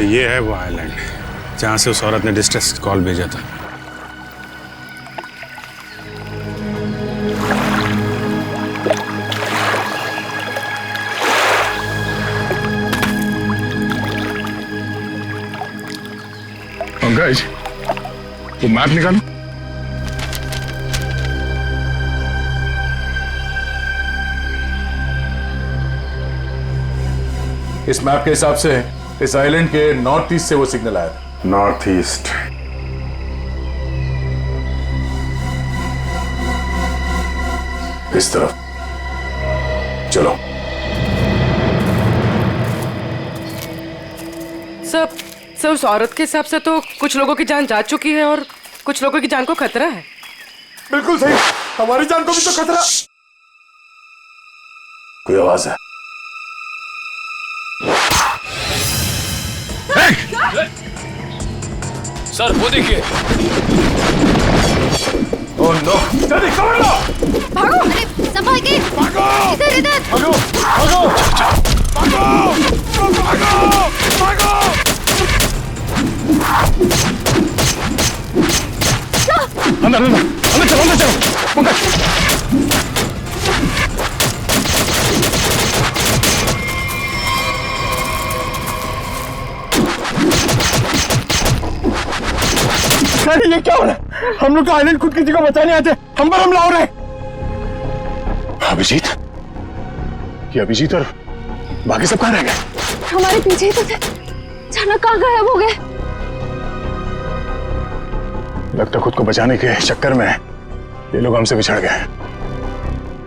ये है वो आइलैंड जहां से उस औरत ने डिस्ट्रेस कॉल भेजा था। पंकज, वो मैप निकालो। इस मैप के हिसाब से इस आइलैंड के नॉर्थ ईस्ट से वो सिग्नल आया था। North east. इस तरफ चलो। सर उस औरत के हिसाब से तो कुछ लोगों की जान जा चुकी है और कुछ लोगों की जान को खतरा है। बिल्कुल सही, हमारी जान को भी तो खतरा। कोई आवाज है? सर वो देखिए। ओह नो, जल्दी कवर लो। भागो, अरे संभाल के भागो, इधर इधर भागो, भागो, भागो, भागो, भागो। अंदर अंदर अंदर चलो, अंदर चलो। पंकज, अरे ये क्या हो रहा है? हम लोग का आइलैंड खुद किसी को बचाने आते, हम पर हमला हो रहा है। अभिजीत, ये अभिजीत और बाकी सब कहाँ रह गए? हमारे पीछे ही तो थे, अचानक कहाँ गायब हो गए? लगता खुद को बचाने के चक्कर में ये लोग हमसे बिछड़ गए।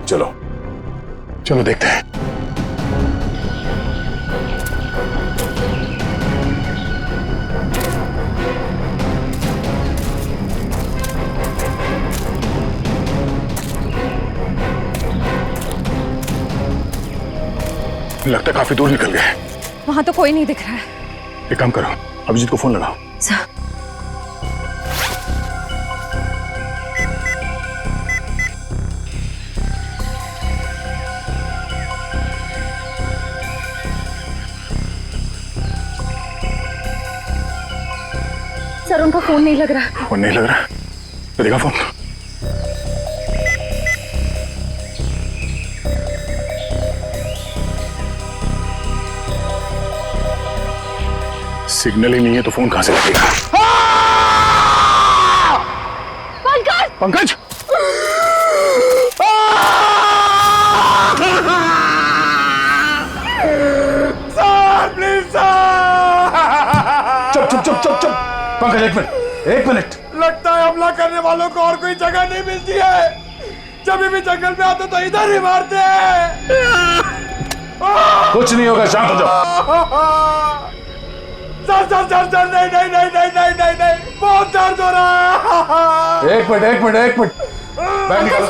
चलो चलो देखते हैं। लगता काफी दूर निकल गए। वहां तो कोई नहीं दिख रहा है। एक काम करो, अभिजीत को फोन लगाओ। सर सर उनका फोन नहीं लग रहा। फोन नहीं लग रहा? तो देखा फोन। सिग्नल ही नहीं है तो फोन कहां से लगेगा? पंकज! पंकज! चुप चुप चुप चुप चुप। पंकज एक मिनट, एक मिनट। लगता है हमला करने वालों को और कोई जगह नहीं मिलती है। जब भी जंगल में आते तो इधर ही मारते हैं। कुछ नहीं होगा, शांत हो जाओ। सर सर सर सर नहीं नहीं नहीं नहीं नहीं नहीं नहीं, बहुत दर्द हो रहा है। एक मिनट एक मिनट एक मिनट। बैग निकालो,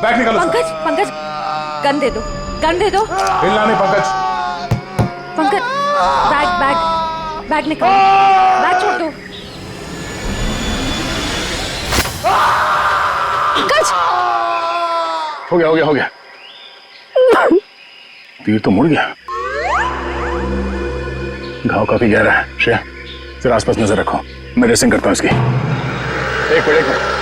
बैग निकालो। पंकज पंकज गन दे दो, गन दे दो। हिलना नहीं Pankaj. Pankaj bag bag bag निकालो, बैग छोड़ दो। पंकज! हो गया हो गया हो गया। तीर तो मुड़ गया। घाव काफी गहरा है। श्रेया, जरा आसपास नजर रखो, मैं ड्रेसिंग करता हूँ इसकी। एक मिनट एक मिनट।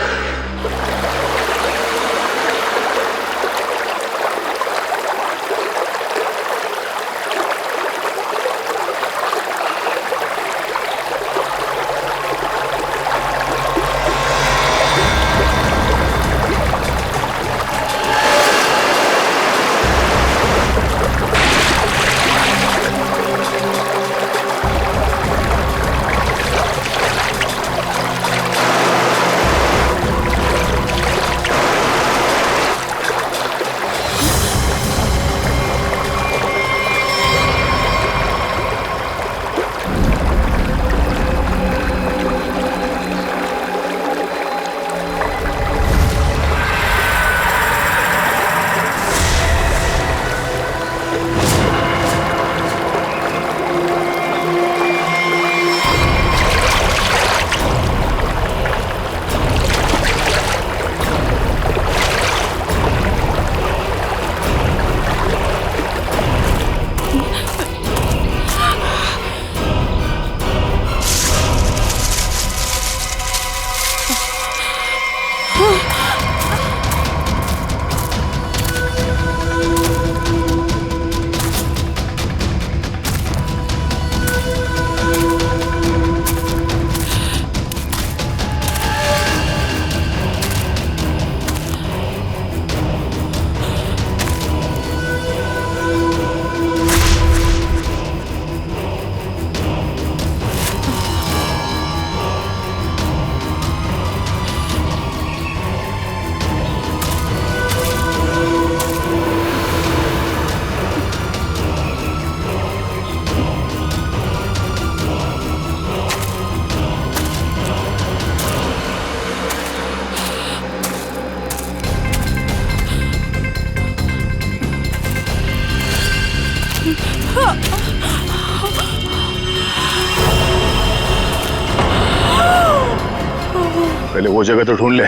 वो जगह तो ढूंढ ले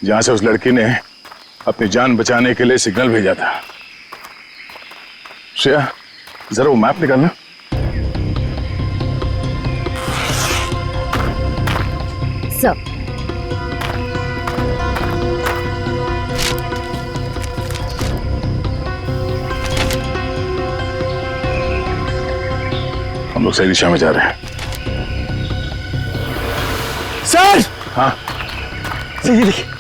जहां से उस लड़की ने अपनी जान बचाने के लिए सिग्नल भेजा था। श्रेया, जरा वो मैप निकालना। सर, हम लोग सही दिशा में जा रहे हैं। सर हाँ, सर ये देखिए।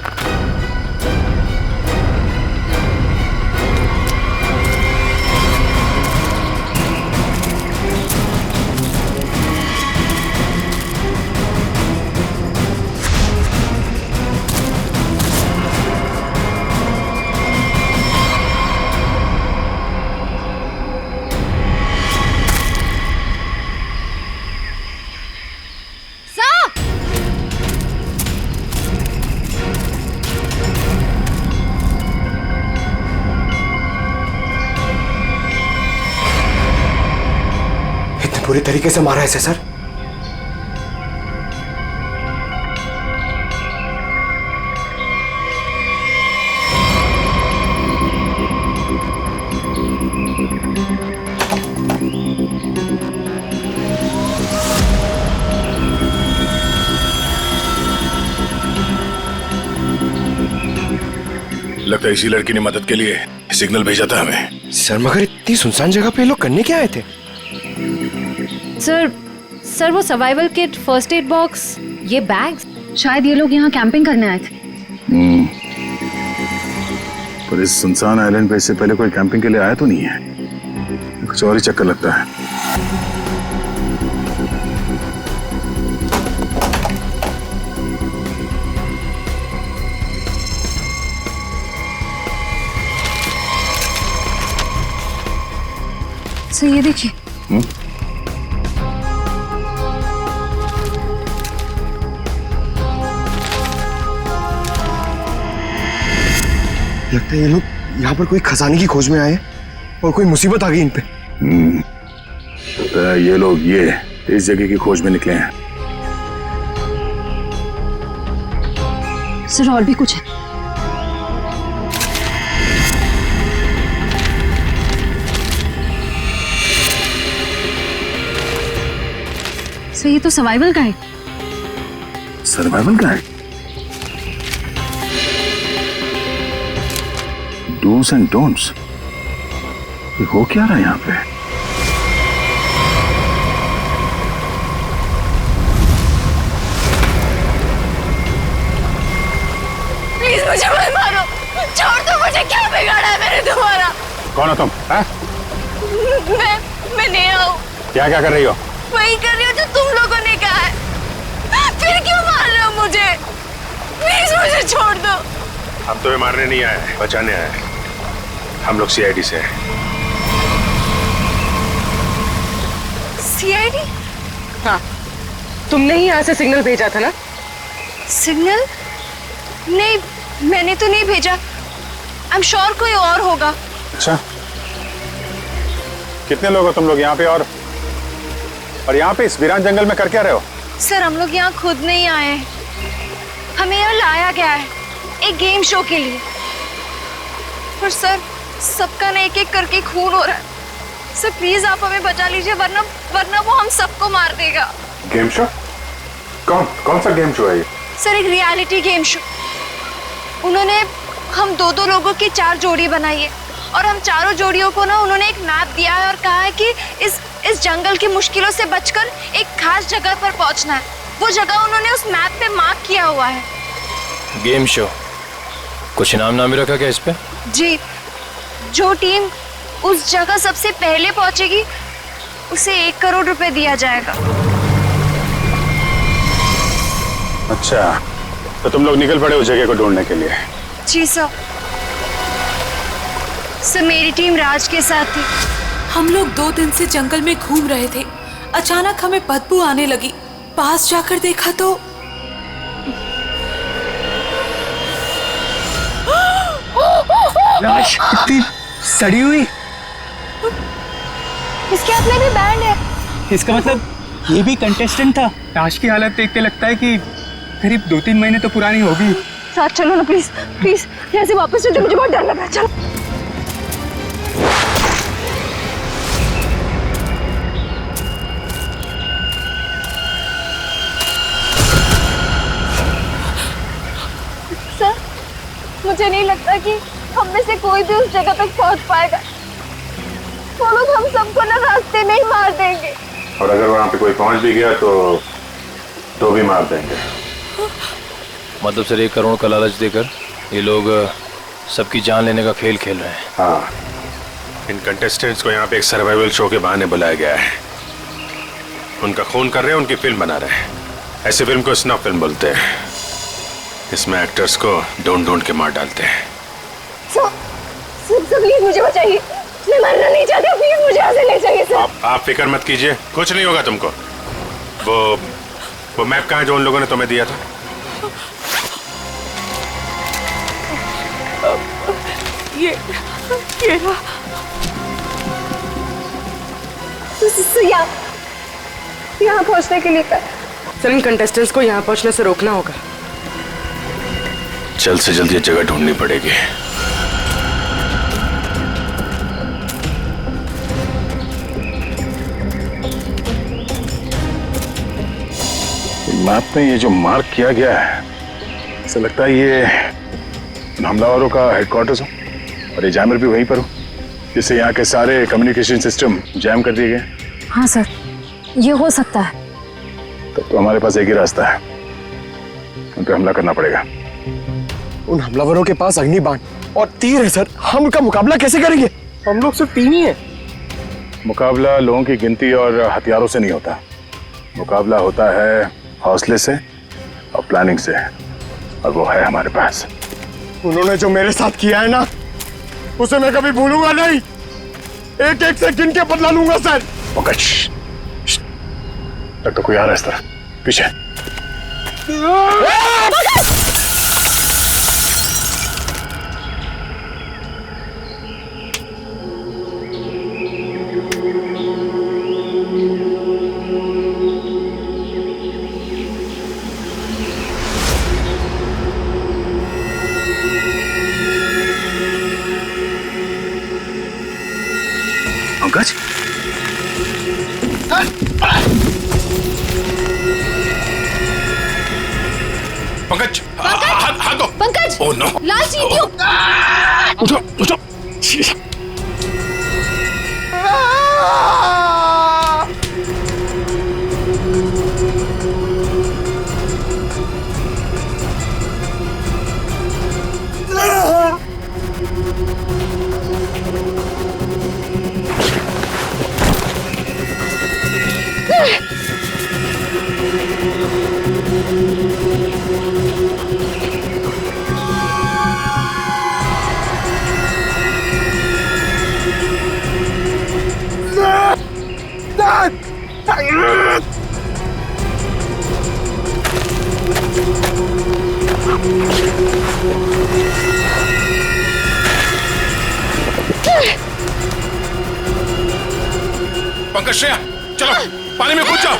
पूरी तरीके से मारा है इसे सर। लगता है इसी लड़की ने मदद के लिए सिग्नल भेजा था हमें। सर मगर इतनी सुनसान जगह पे ये लोग करने क्या आए थे? सर वो survival kit, first aid box, ये बैग्स, शायद ये लोग यहाँ कैंपिंग करने आए थे। पर इस सुनसान आइलैंड पे इससे पहले कोई कैंपिंग के लिए आया तो नहीं है। कुछ और ही चक्कर लगता है। सर ये देखिए। लगता है ये लोग यहाँ पर कोई खजाने की खोज में आए और कोई मुसीबत आ गई इन पे। तो ये लोग इस जगह की खोज में निकले हैं। सर और भी कुछ है। सर ये तो survival guide. Survival guide? Do's and don'ts. ये हो क्या रहा है यहाँ पे? प्लीज मुझे मत मारो, छोड़ दो मुझे। क्या बिगाड़ा है मैंने तुम्हारा? कौन हो तुम? मैं नेहा हूँ। क्या क्या कर रही हो? वही कर रही हो जो तुम लोगों ने कहा है। फिर क्यों मार रहे हो मुझे? प्लीज मुझे छोड़ दो। हम तुम्हें मारने नहीं आए, बचाने आए। हम लोग सीआईडी से हैं। सीआईडी? हाँ, तुमने ही यहाँ से सिग्नल भेजा था ना? सिग्नल? नहीं, मैंने तो नहीं भेजा। आई एम श्योर कोई और होगा। अच्छा, कितने लोग हो तुम लोग यहाँ पे? और यहाँ पे इस वीरान जंगल में कर क्या रहे हो? सर हम लोग यहाँ खुद नहीं आए हैं, हमें यहाँ लाया गया है एक गेम शो के लिए। पर सर सबका ना एक एक करके खून हो रहा है। सर प्लीज आप हमें बचा लीजिए, वरना वो हम सबको मार देगा। Game show? कौन सा गेम शो है ये? सर एक रियलिटी गेम शो। उन्होंने हम दो लोगों की 4 जोड़ी बनाई है और हम चारों जोड़ियों को ना उन्होंने एक मैप दिया है और कहा है कि इस जंगल की मुश्किलों से बचकर एक खास जगह पर पहुंचना है। वो जगह उन्होंने उस मैप पे मार्क किया हुआ है। गेम शो, कुछ इनाम नाम रखा क्या इस पे? जी, जो टीम उस जगह सबसे पहले पहुंचेगी उसे 1 करोड़ रुपए दिया जाएगा। अच्छा, तो तुम लोग निकल पड़े उस जगह को ढूंढने के लिए? जी सर। सर मेरी टीम राज के साथ थी। हम लोग 2 दिन से जंगल में घूम रहे थे। अचानक हमें बदबू आने लगी। पास जाकर देखा तो लाश इतनी सड़ी हुई। इसके हाथ में भी बैंड है। इसका मतलब ये भी कंटेस्टेंट था। लाश की हालत देख के लगता है कि करीब 2-3 महीने तो पुरानी होगी। साथ चलो ना प्लीज प्लीज, यहाँ से वापस चलो, मुझे बहुत डर लग रहा है। चलो सर, मुझे नहीं लगता कि हम में से कोई भी उस जगह तक पहुंच पाएगा। वो लोग हम सबको ना रास्ते में ही मार देंगे। और अगर वहां पे कोई पहुंच भी गया तो भी मार देंगे। मतलब सर 1 करोड़ का लालच देकर ये लोग सबकी जान लेने का खेल खेल रहे हैं। हाँ, इन कंटेस्टेंट्स को यहाँ पे एक सर्वाइवल शो के बहाने बुलाया गया है। उनका खून कर रहे हैं, उनकी फिल्म बना रहे हैं। ऐसी फिल्म को स्नफ फिल्म बोलते हैं। इसमें एक्टर्स को ढूंढ ढूंढ के मार डालते हैं। सर प्लीज मुझे बचाइए, मैं मरना नहीं चाहती, प्लीज मुझे यहाँ से ले जाइए सर। आप फिक्र मत कीजिए, कुछ नहीं होगा तुमको। वो मैप कहाँ है जो उन लोगों ने तुम्हें दिया था? ये रहा। यहाँ पहुँचने के लिए सर इन कंटेस्टेंट्स को यहाँ पहुँचने से रोकना होगा। जल्द से जल्द ये जगह ढूंढनी पड़ेगी। मैप में ये जो मार्क किया गया है, ऐसा लगता है ये हमलावरों का हेडक्वार्टर्स हो और ये जैमर भी वहीं पर हो, जिससे यहाँ के सारे कम्युनिकेशन सिस्टम जैम कर दिए गए। हाँ सर, ये हो सकता है। तो हमारे पास एक ही रास्ता है, उन पे हमला करना पड़ेगा। उन हमलावरों के पास अग्नि बाण और तीर है सर, हम उनका मुकाबला कैसे करेंगे? हम लोग सिर्फ 3 ही हैं। मुकाबला लोगों की गिनती और हथियारों से नहीं होता, मुकाबला होता है हौसले से और प्लानिंग से, और वो है हमारे पास। उन्होंने जो मेरे साथ किया है ना, उसे मैं कभी भूलूंगा नहीं। एक से गिन के बदला लूंगा सर। तक तो कोई आ रहा है इस तरफ, पीछे। पंकज, पंकज, हाथ दो। पंकज, ओह नो, लाल चींटियों। उठो उठो। पंकज, श्रेया, चलो पानी में कूद जाओ।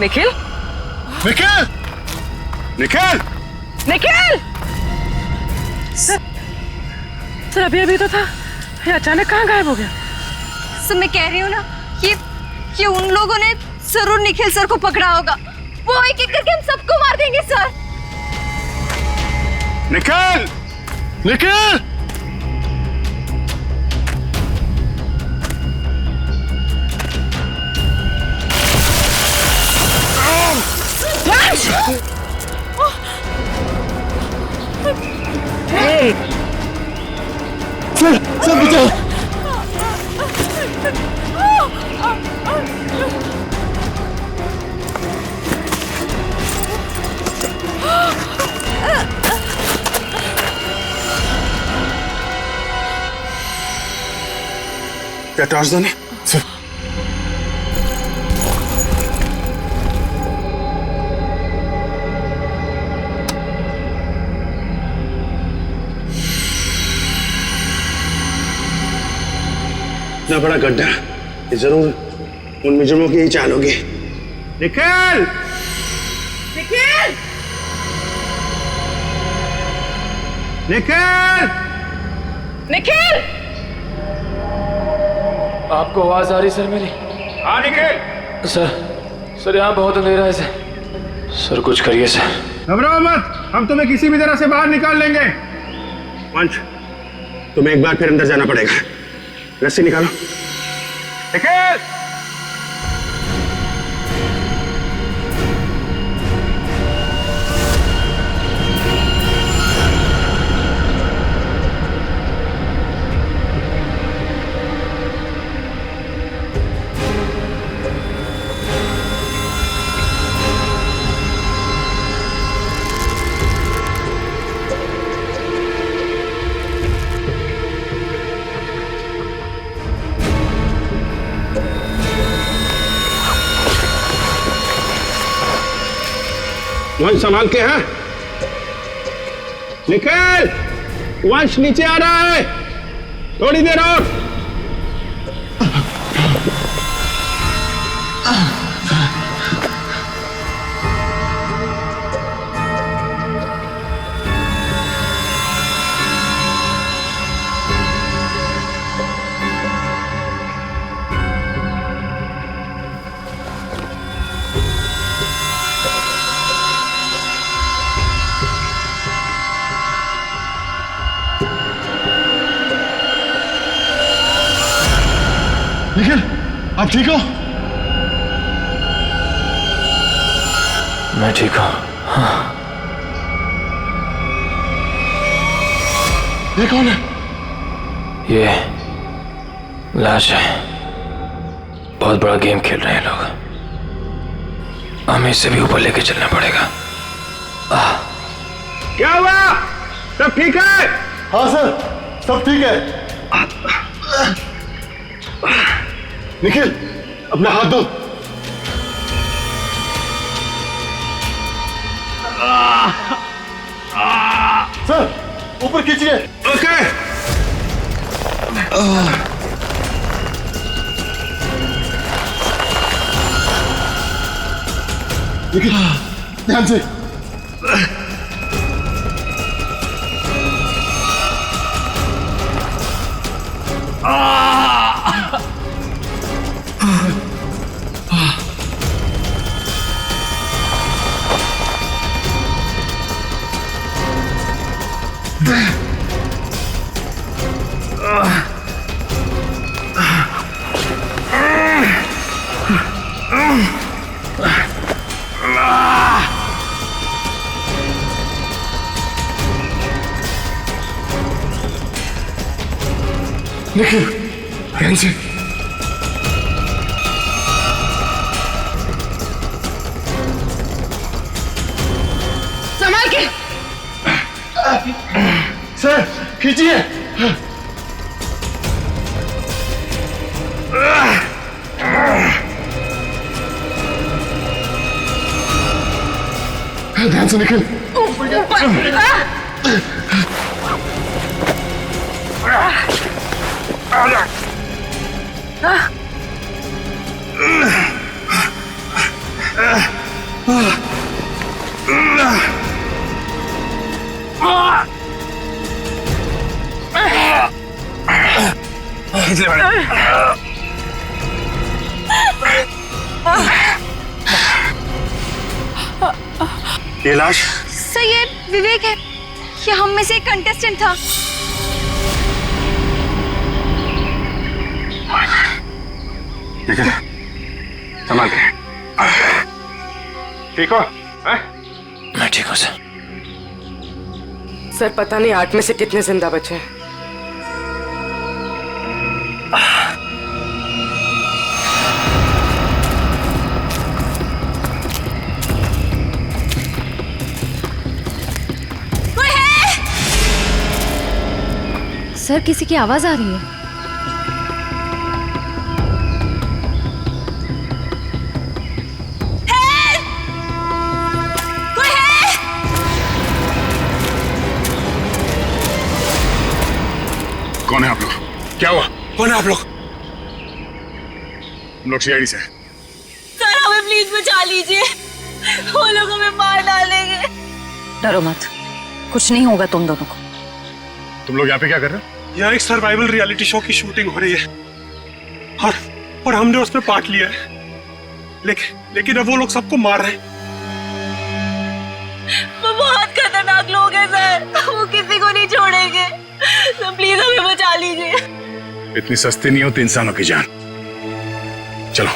निखिल, निखिल, निखिल, निखिल! सर अभी तो था, ये अचानक कहाँ गायब हो गया? सर मैं कह रही हूँ ना कि उन लोगों ने जरूर निखिल सर को पकड़ा होगा। वो एक एक करके हम सबको मार देंगे सर। निखिल, निखिल! Hey! क्या टॉर्च दो नहीं? इतना बड़ा गड्ढा, ये जरूर उन मुजरिमों की ही चाल होगी। निखिल! निखिल! निखिल! निखिल! आपको आवाज आ रही सर मेरी? हाँ निखिल! सर यहाँ बहुत अंधेरा है सर कुछ करिए सर। घबराओ मत, हम तुम्हें किसी भी तरह से बाहर निकाल लेंगे। वंश, तुम्हें एक बार फिर अंदर जाना पड़ेगा। रस्सी निकालो। निखिल! वंश संभाल के हैं। निखिल! वंश नीचे आ रहा है, थोड़ी देर और। निखिल, आप ठीक हो? मैं ठीक हूँ। ये कौन है? ये लाश है। बहुत बड़ा गेम खेल रहे हैं लोग। हमें इससे भी ऊपर लेके चलना पड़ेगा। क्या हुआ? सब ठीक है? हाँ सर, सब ठीक है। निखिल, अपना हाथ दो। सर, ऊपर खींचिए। ओके। निखिल, ध्यान से। निखिल, ध्यान से। संभाल के। सर, खींचिए। ध्यान से निखिल। ये लाश? सर ये विवेक है, ये हम में से एक कंटेस्टेंट था। निखिल, संभाल के। ठीक हो? मैं ठीक हूँ सर। सर पता नहीं 8 में से कितने जिंदा बचे हैं। सर किसी की आवाज आ रही है। क्या हुआ? कौन है आप लोग? हम लोग सीआईडी से। सर हमें प्लीज बचा लीजिए, वो लोग हमें मार डालेंगे। डरो मत, कुछ नहीं होगा तुम दोनों को। तुम लोग यहाँ पे क्या कर रहे हो? यहाँ एक सर्वाइवल रियलिटी शो की शूटिंग हो रही है और हमने उसमें पार्ट लिया है, लेकिन अब वो लोग सबको मार रहे हैं। वो बहुत खतरनाक लोग हैं सर, वो किसी को नहीं छोड़ेंगे, तो प्लीज हमें बचा लीजिए। इतनी सस्ती नहीं होती इंसानों की जान। चलो।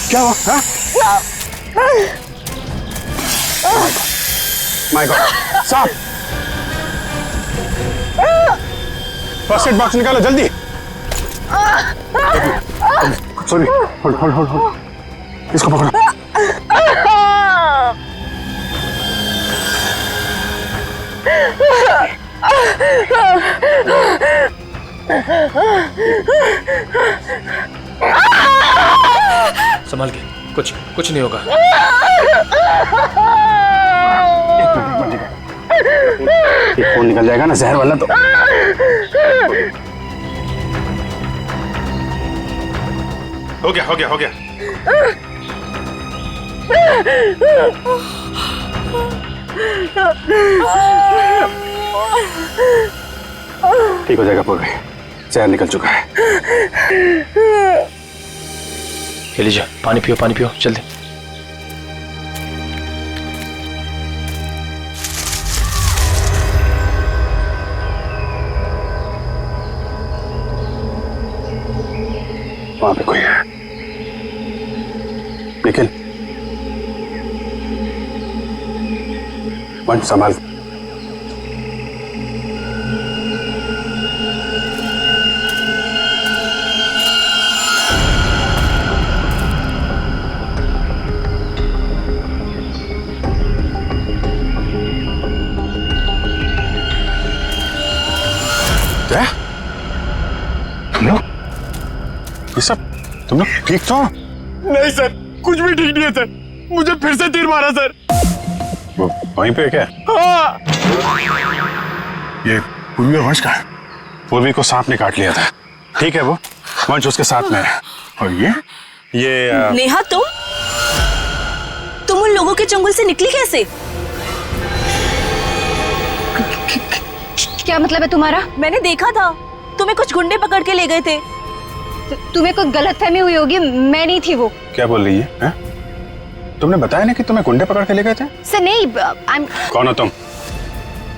क्या हुआ? माय गॉड, साहब फर्स्ट एड बॉक्स निकालो जल्दी। सॉरी, होल्ड, इसको पकड़ो। संभाल के, कुछ नहीं होगा। ये खून निकल जाएगा ना जहर वाला तो। हो गया। ठीक हो जाएगा पूर्वी, जहर निकल चुका है। ये लीजिए, पानी पियो जल्दी। वहां पे कोई है, निखिल वंश संभाल। क्या? ये सब तुम लोग ठीक तो? नहीं सर, कुछ भी ठीक नहीं है सर, मुझे फिर से तीर मारा सर। वो वहीं पे क्या? हाँ। ये पूर्वी और वंश का? पूर्वी को सांप ने काट लिया था, ठीक है, वो वंश उसके साथ में है। और ये नेहा, तुम उन लोगों के चंगुल से निकली कैसे? क्या मतलब है तुम्हारा? मैंने देखा था, तुम्हें कुछ गुंडे पकड़ के ले गए थे। तुम्हें कोई गलतफहमी हुई होगी, मैं नहीं थी वो। क्या बोल रही है? तुमने बताया ना कि तुम्हें गुंडे पकड़ के ले गए थे? सर नहीं, कौन हो तुम?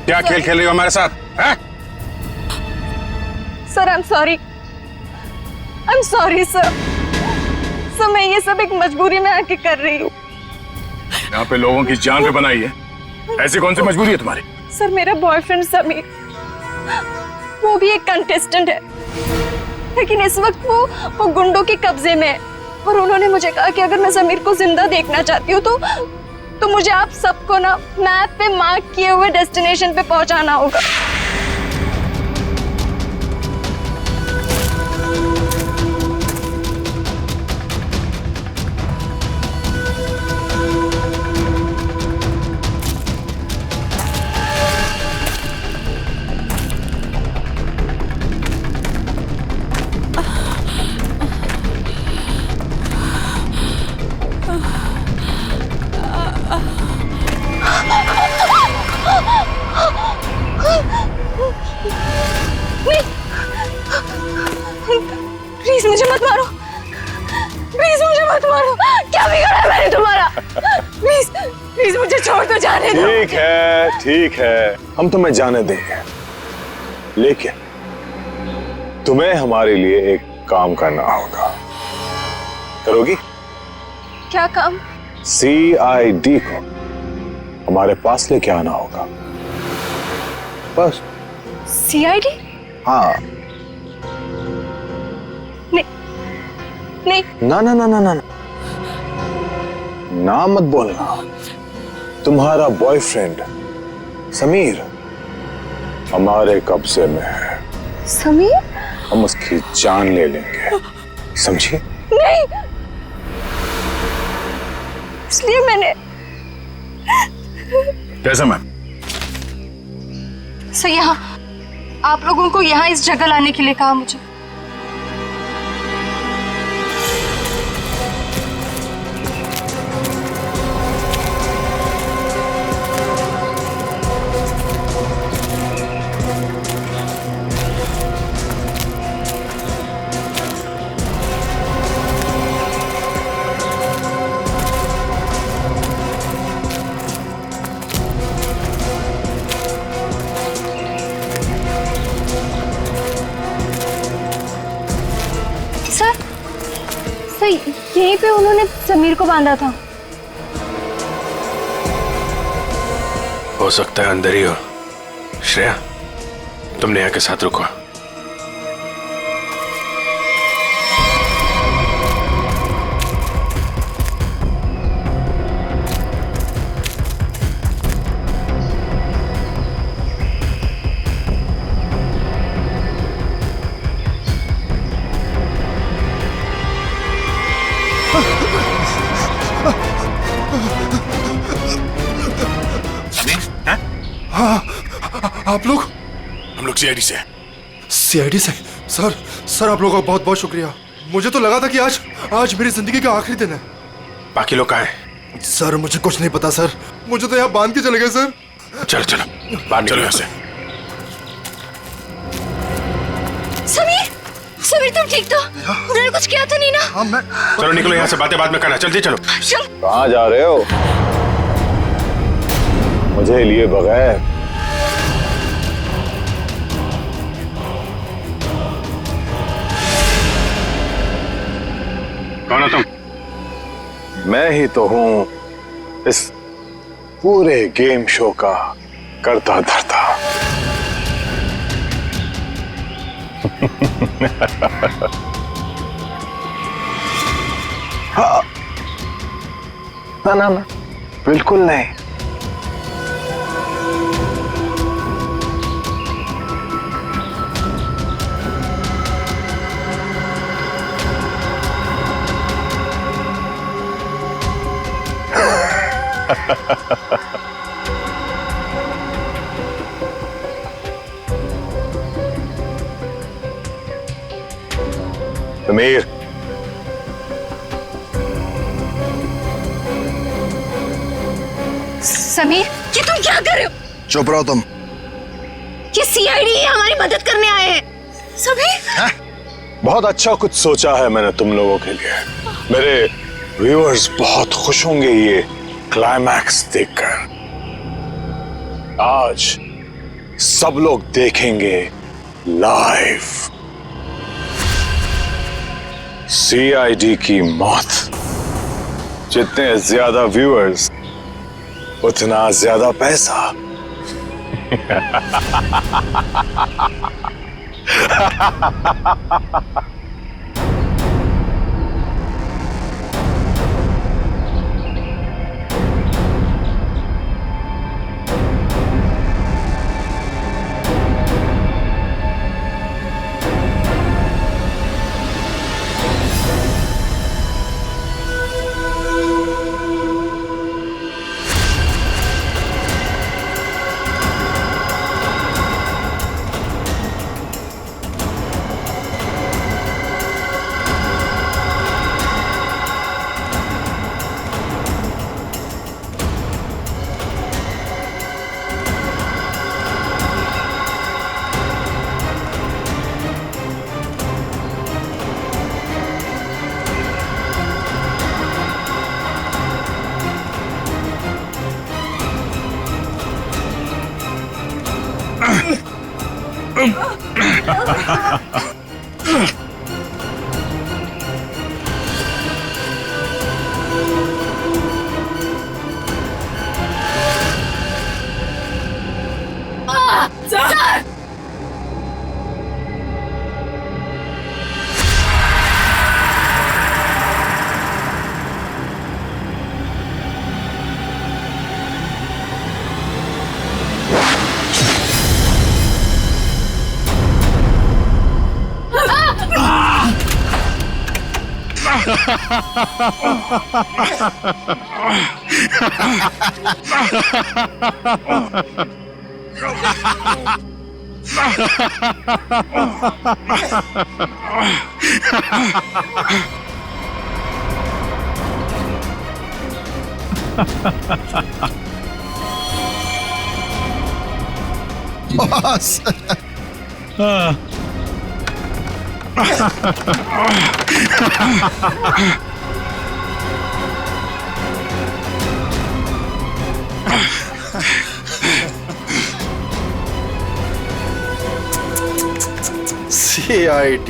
क्या खेल खेल रही हो हमारे साथ? Sir I am sorry sir. मैं ये सब एक मजबूरी में आके कर रही हूँ। यहाँ पे लोगों की जान पे बनाई है, ऐसी कौन सी मजबूरी है तुम्हारी? सर मेरा बॉयफ्रेंड समीर, वो भी एक कंटेस्टेंट है, लेकिन इस वक्त वो गुंडों के कब्जे में है। और उन्होंने मुझे कहा कि अगर मैं समीर को जिंदा देखना चाहती हूँ तो मुझे आप सबको ना मैप पे मार्क किए हुए डेस्टिनेशन पे पहुंचाना होगा। प्लीज मुझे मत मारो, प्लीज मुझे मत मारो। क्या बिगाड़ा है मैंने तुम्हारा? प्लीज मुझे छोड़ दो, जाने दो। ठीक है, हम तुम्हें जाने देंगे, लेकिन तुम्हें हमारे लिए एक काम करना होगा। करोगी? क्या काम? CID को हमारे पास लेके आना होगा, बस। CID? हाँ। नहीं। ना ना ना ना ना ना मत बोलना। तुम्हारा बॉयफ्रेंड समीर हमारे कब्जे में है। समीर? हम उसकी जान ले लेंगे, समझी? नहीं, इसलिए मैंने। कैसा मैम? सर, यहाँ आप लोगों को यहाँ इस जगह लाने के लिए कहा मुझे। यहीं पे उन्होंने समीर को बांधा था। हो सकता है अंदर ही हो। श्रेया, तुम नेहा के साथ रुको। आप लोग? हम लोग CID से हैं। CID से? सर, सर आप लोगों का बहुत बहुत शुक्रिया। मुझे तो लगा था कि आज मेरी जिंदगी का आखिरी दिन है। बाकी लोग कहाँ हैं? सर मुझे कुछ नहीं पता सर, मुझे तो यहाँ बांध के चले गए सर। चलो चलो बाहर निकलो यहाँ से। समीर, समीर तुम ठीक तो? उन्होंने कुछ किया तो नहीं ना? हाँ मैं। चलो निकलो यहाँ से, बातें बाद में करना। जल्दी चलो। कहाँ जा रहे हो? मुझे लिए बगैर? कौन हो तुम? मैं ही तो हूं इस पूरे गेम शो का करता धरता। हाँ। ना ना ना, बिल्कुल नहीं। समीर, समीर, ये तुम क्या कर रहे हो? चुप रहो तुम। ये CID हमारी मदद करने आए हैं। समीर, बहुत अच्छा कुछ सोचा है मैंने तुम लोगों के लिए। मेरे व्यूअर्स बहुत खुश होंगे ये क्लाइमैक्स देखकर। आज सब लोग देखेंगे लाइव CID की मौत। जितने ज्यादा व्यूअर्स उतना ज्यादा पैसा। बॉस। CID।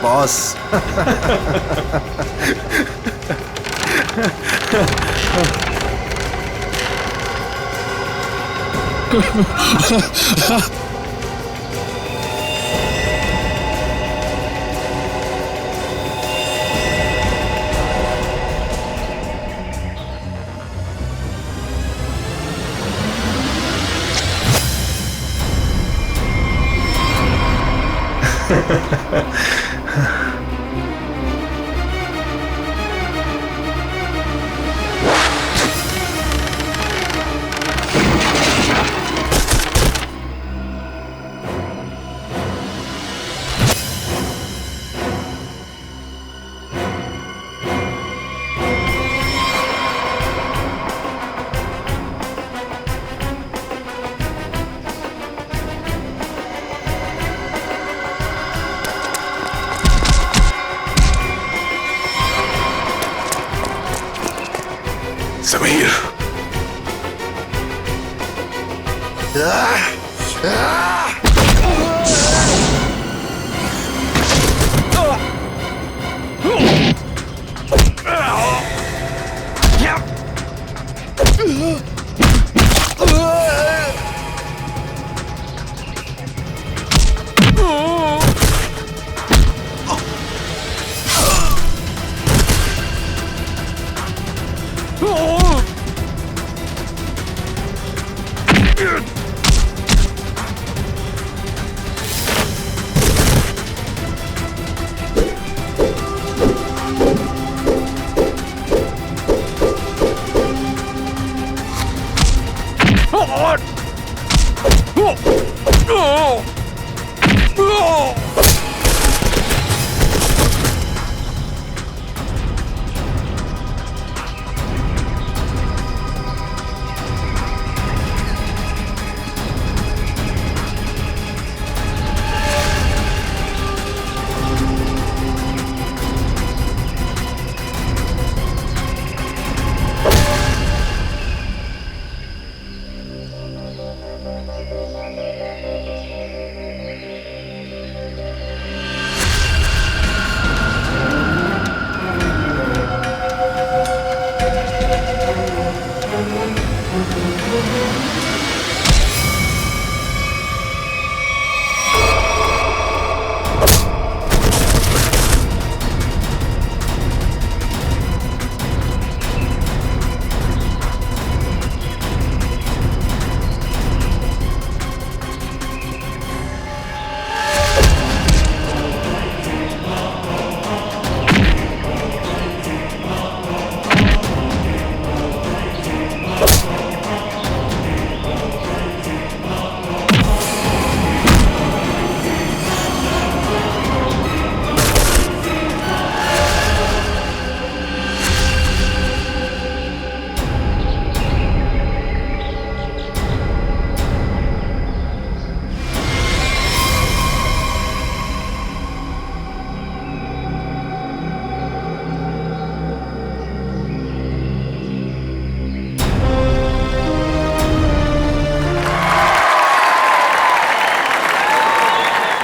बॉस। समीर।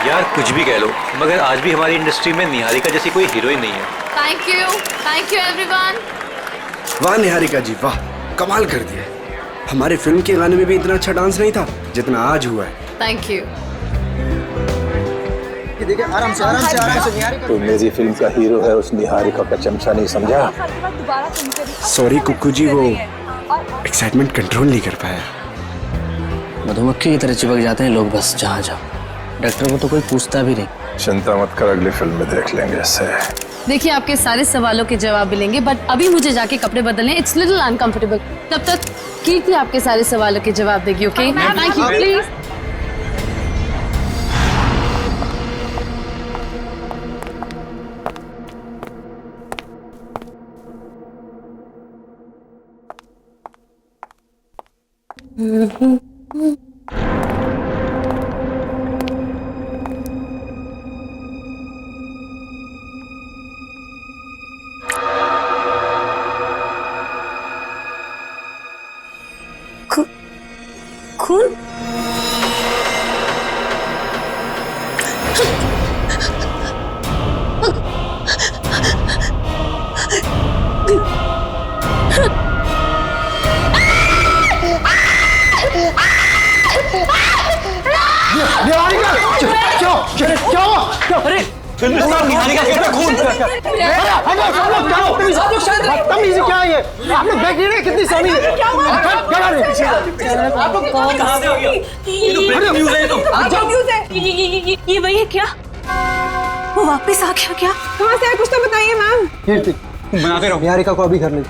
यार कुछ भी कह लो, मगर आज भी हमारी इंडस्ट्री में निहारिका जैसी कोई हीरोइन नहीं है। Thank you everyone. वाह निहारिका जी वाह, कमाल कर दिया। हमारे फिल्म के गाने में भी इतना अच्छा डांस नहीं था जितना आज हुआ है। Thank you. देखिए आराम से आराम से आराम से निहारिका। तो मेरी फिल्म का हीरो है, उस निहारिका का चमचा नहीं समझा। सॉरी कुक्कू जी, वो एक्साइटमेंट कंट्रोल नहीं कर पाया। मधुमक्खी की तरह चिपक जाते हैं लोग बस जहाँ जाओ। डॉक्टर को तो कोई पूछता भी नहीं। चिंता मत कर, अगली फिल्म में देख लेंगे इसे। देखिए आपके सारे सवालों के जवाब मिलेंगे, बट अभी मुझे जाके कपड़े बदलने, इट्स लिटिल अनकंफर्टेबल। तब तक कीर्ति आपके सारे सवालों के जवाब देगी। Okay thank you please. खून? अरे निहारिका के पेट खून। बदतमीजी क्या है ये? आप लोग देख रहे हैं कितनी सही है। आप लोग कहाँ से हो गए? ये तो ब्रेकिंग न्यूज़ है। ये वही है क्या? वो वापस आ गया क्या? कहाँ से है कुछ तो बताइए मैम। कीर्ति बनाते रहो, निहारिका को अभी घर ले।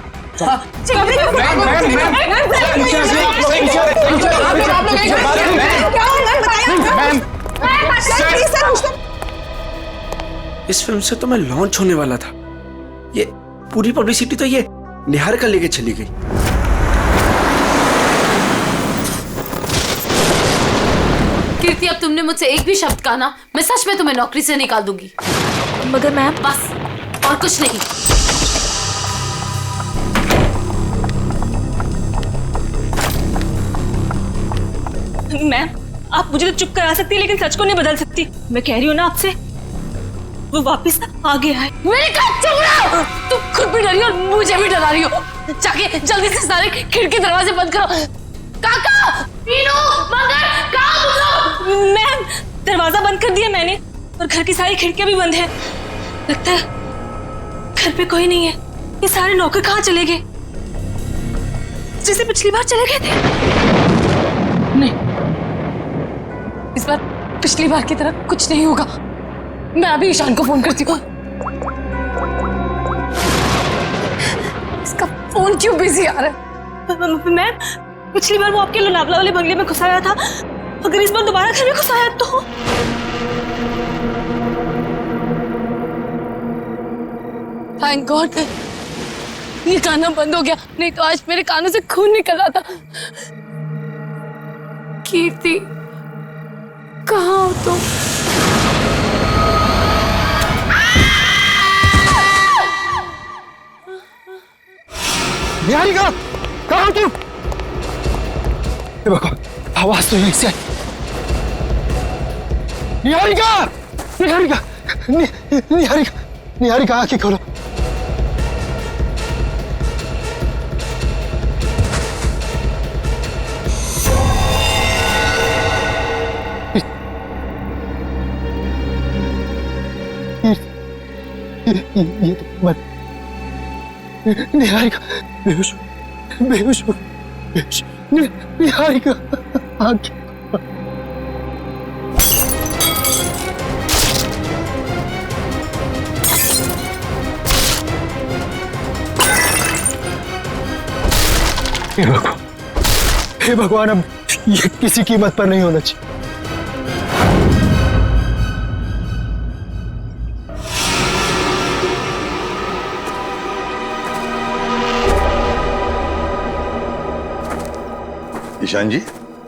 इस फिल्म से तो मैं लॉन्च होने वाला था, ये पूरी पब्लिसिटी तो ये निहारिका लेके चली गई। कीर्ति अब तुमने मुझसे एक भी शब्द कहा ना, मैं सच में तुम्हें नौकरी से निकाल दूंगी। मगर मैम बस और कुछ नहीं। मैम आप मुझे तो चुप करा सकती है, लेकिन सच को नहीं बदल सकती। मैं कह रही हूँ ना आपसे, वो वापस आ गया है। मेरे कहा चुप रहो। तुम खुद भी डरी और मुझे भी डरा रही हो। जाके जल्दी से सारे खिड़की दरवाजे बंद करो। काका, मीनू, मगर, कहाँ तुम लोग? मैम दरवाजा बंद कर दिया मैंने, और घर की सारी खिड़कियां भी बंद है। लगता है घर पे कोई नहीं है। ये सारे नौकर कहाँ चले गए? जैसे पिछली बार चले गए थे। नहीं, इस बार पिछली बार की तरह कुछ नहीं होगा। मैं अभी ईशान को फोन करती हूँ। इसका फोन क्यों बिजी आ रहा है? मैम पिछली बार वो आपके लोनावला वाले बंगले में घुसाया था, अगर इस बार दोबारा घर में घुसाया तो? थैंक गॉड ये गाना बंद हो गया, नहीं तो आज मेरे कानों से खून निकल रहा था। कीर्ति कहाँ हो तुम? निहारिका कहाँ हो तुम? आवाज तो यहीं से आई। निहारिका निहारिका निहारिका निहारिका आंखें खोलो। ये तो मत। निहारिका बेहोश बेहोश बेहोश। निहारिका आंखें हे भगवान, अब ये किसी कीमत पर नहीं होना चाहिए। ईशान जी,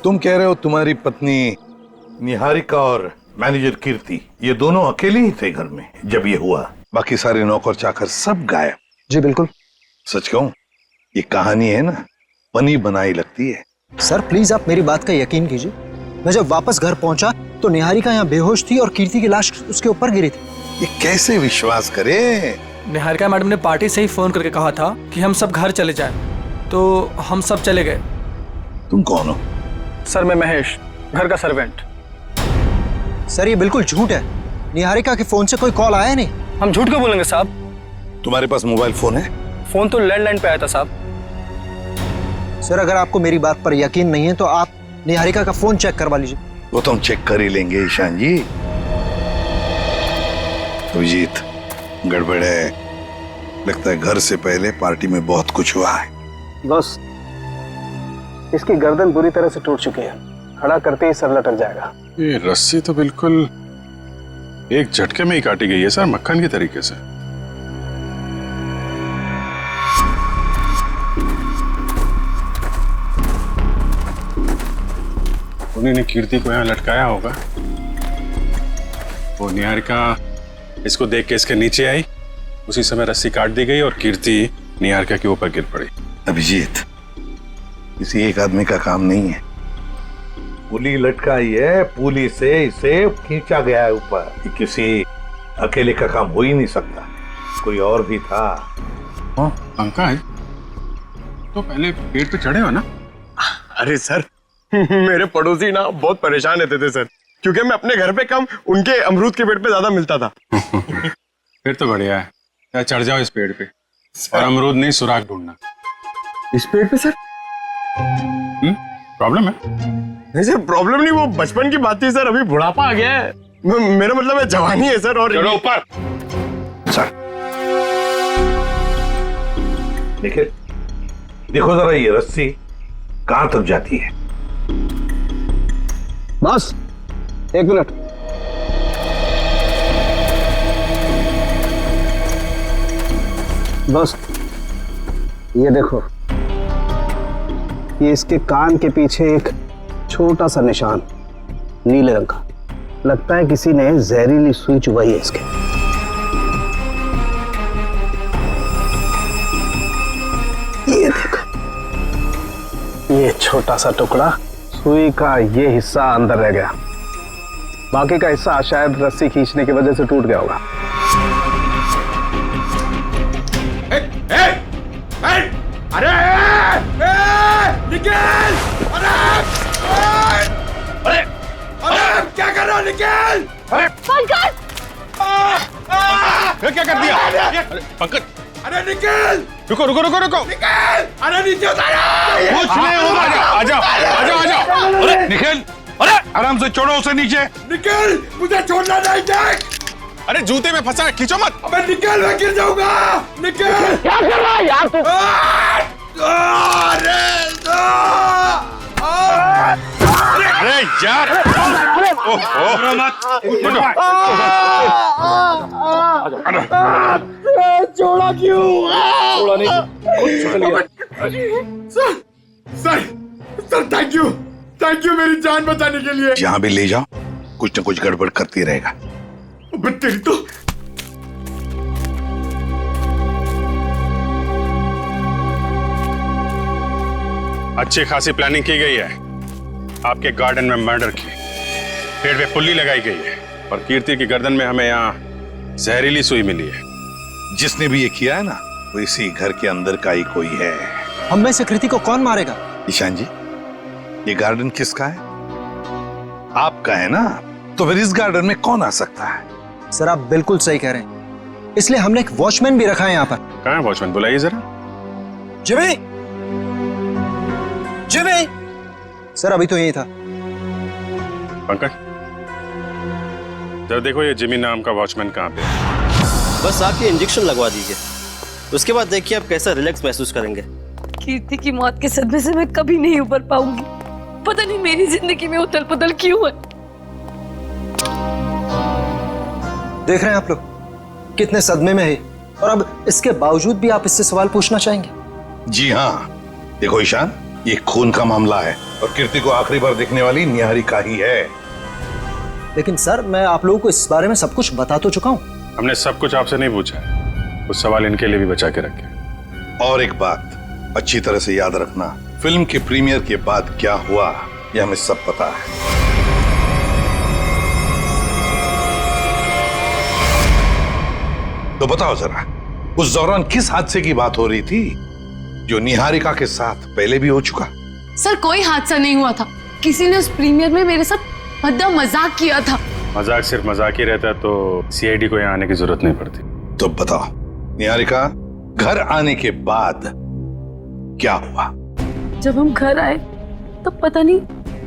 तुम कह रहे हो तुम्हारी पत्नी निहारिका और मैनेजर कीर्ति ये दोनों अकेले ही थे घर में जब ये हुआ? बाकी सारे नौकर चाकर सब गायब? जी बिल्कुल। सच कहूं, ये कहानी है ना, बनी बनाई लगती है। सर प्लीज आप मेरी बात का यकीन कीजिए, मैं जब वापस घर पहुंचा तो निहारिका यहाँ बेहोश थी और कीर्ति की लाश उसके ऊपर गिरी थी। ये कैसे विश्वास करे? निहारिका मैडम ने पार्टी से ही फोन करके कहा था कि हम सब घर चले जाएं, तो हम सब चले गए। तुम कौन हो? सर मैं महेश, घर का सर्वेंट। सर ये बिल्कुल झूठ है, निहारिका के फोन से कोई कॉल आया नहीं। हम झूठ क्यों बोलेंगे साहब? तुम्हारे पास मोबाइल फोन है? फोन तो लैंडलाइन पे आया था साहब। सर अगर आपको मेरी बात पर यकीन नहीं है तो आप निहारिका का फोन चेक करवा लीजिए। वो तो हम चेक कर ही लेंगे ईशान जी। अभिजीत, गड़बड़ है, लगता है घर से पहले पार्टी में बहुत कुछ हुआ है। बस इसकी गर्दन बुरी तरह से टूट चुकी है, खड़ा करते ही सर लटक जाएगा। ये रस्सी तो बिल्कुल एक झटके में ही काटी गई है सर, मक्खन के तरीके से। उन्हीं कीर्ति को यहाँ लटकाया होगा। वो निहारिका इसको देख के इसके नीचे आई, उसी समय रस्सी काट दी गई और कीर्ति निहारिका के ऊपर गिर पड़ी। अभिजीत, किसी एक आदमी का काम नहीं है। पुली लटकाई है, पुली से इसे खींचा गया है ऊपर। ये किसी अकेले का काम हो ही नहीं सकता, कोई और भी था। पंकज, तो पहले पेड़ पे चढ़े हो ना? अरे सर मेरे पड़ोसी ना बहुत परेशान रहते थे सर, क्योंकि मैं अपने घर पे कम उनके अमरूद के पेड़ पे ज्यादा मिलता था। फिर तो बढ़िया है, या चढ़ जाओ इस पेड़ पे और अमरूद नहीं सुराग ढूंढना। इस पेड़ पे सर प्रॉब्लम है? नहीं सर प्रॉब्लम नहीं, वो बचपन की बात थी सर, अभी बुढ़ापा आ गया है। मेरा मतलब है जवानी है सर। और चलो ऊपर सर। देखो जरा ये रस्सी कहां तक जाती है। बस एक मिनट। बस ये देखो, ये इसके कान के पीछे एक छोटा सा निशान नीले रंग का, लगता है किसी ने जहरीली सुई चुभाई है इसके। ये देखो, ये छोटा सा टुकड़ा, सुई का ये हिस्सा अंदर रह गया, बाकी का हिस्सा शायद रस्सी खींचने की वजह से टूट गया होगा। अरे निकल! अरे क्या कर रहा हो? निकल! पंकज! क्या कर दिया? पंकज! अरे निकल! रुको रुको रुको रुको! निकल! अरे नीचे उतारो! कुछ नहीं होगा। आजा आजा आजा! अरे निकल! अरे आराम से छोड़ो उसे नीचे। निकल! मुझे छोड़ना नहीं। देख! अरे जूते में फंसा है, खींचो मत। अबे निकल, मैं गिर जाऊंगा। निकल! क्या कर रहा है यार तू? अरे यार! ओहो मत! छोड़ा क्यों? छोड़ा नहीं। सर थैंक यू मेरी जान बचाने के लिए। जहां भी ले जाओ कुछ न कुछ गड़बड़ करती रहेगा। तेरी तो अच्छी खासी प्लानिंग की गई है। आपके गार्डन में मर्डर की, पेड़ पे पुल्ली लगाई गई है और कीर्ति की गर्दन में हमें यहाँ जहरीली सुई मिली है। जिसने भी ये किया है ना, वो इसी घर के अंदर का ही कोई है। हम में से कृति को कौन मारेगा? ईशान जी, ये गार्डन किसका है? आपका है ना, तो फिर इस गार्डन में कौन आ सकता है? सर आप बिल्कुल सही कह रहे हैं, इसलिए हमने एक वॉचमैन भी रखा है यहाँ पर। कहाँ है वॉचमैन? बुलाइए जरा। जिमी! जिमी! सर अभी तो यही था। पंकज, जरा देखो ये जिमी नाम का वॉचमैन कहाँ पे है। बस आके इंजेक्शन लगवा दीजिए, उसके बाद देखिए आप कैसा रिलैक्स महसूस करेंगे। कीर्ति की मौत के सदमे से मैं कभी नहीं उबर पाऊंगी। पता नहीं मेरी जिंदगी में उथल पुथल क्यों है। देख रहे हैं आप लोग कितने सदमे में है, और अब इसके बावजूद भी आप इससे सवाल पूछना चाहेंगे? जी हाँ, देखो ईशान, ये खून का मामला है और कीर्ति को आखिरी बार देखने वाली निहारिका ही है। लेकिन सर मैं आप लोगों को इस बारे में सब कुछ बता तो चुका हूँ। हमने सब कुछ आपसे नहीं पूछा है, कुछ सवाल इनके लिए भी बचा के रखे। और एक बात अच्छी तरह से याद रखना, फिल्म के प्रीमियर के बाद क्या हुआ ये हमें सब पता है। बताओ जरा, उस दौरान किस हादसे की बात हो रही थी जो निहारिका के साथ पहले भी हो चुका? सर कोई हादसा नहीं हुआ था, किसी ने उस प्रीमियर में मेरे साथ भद्दा मजाक किया था। मजाक सिर्फ मजाक ही रहता तो सीआईडी को यहाँ आने की जरूरत नहीं पड़ती। तो बताओ निहारिका, घर आने के बाद क्या हुआ? जब हम घर आए तो पता नहीं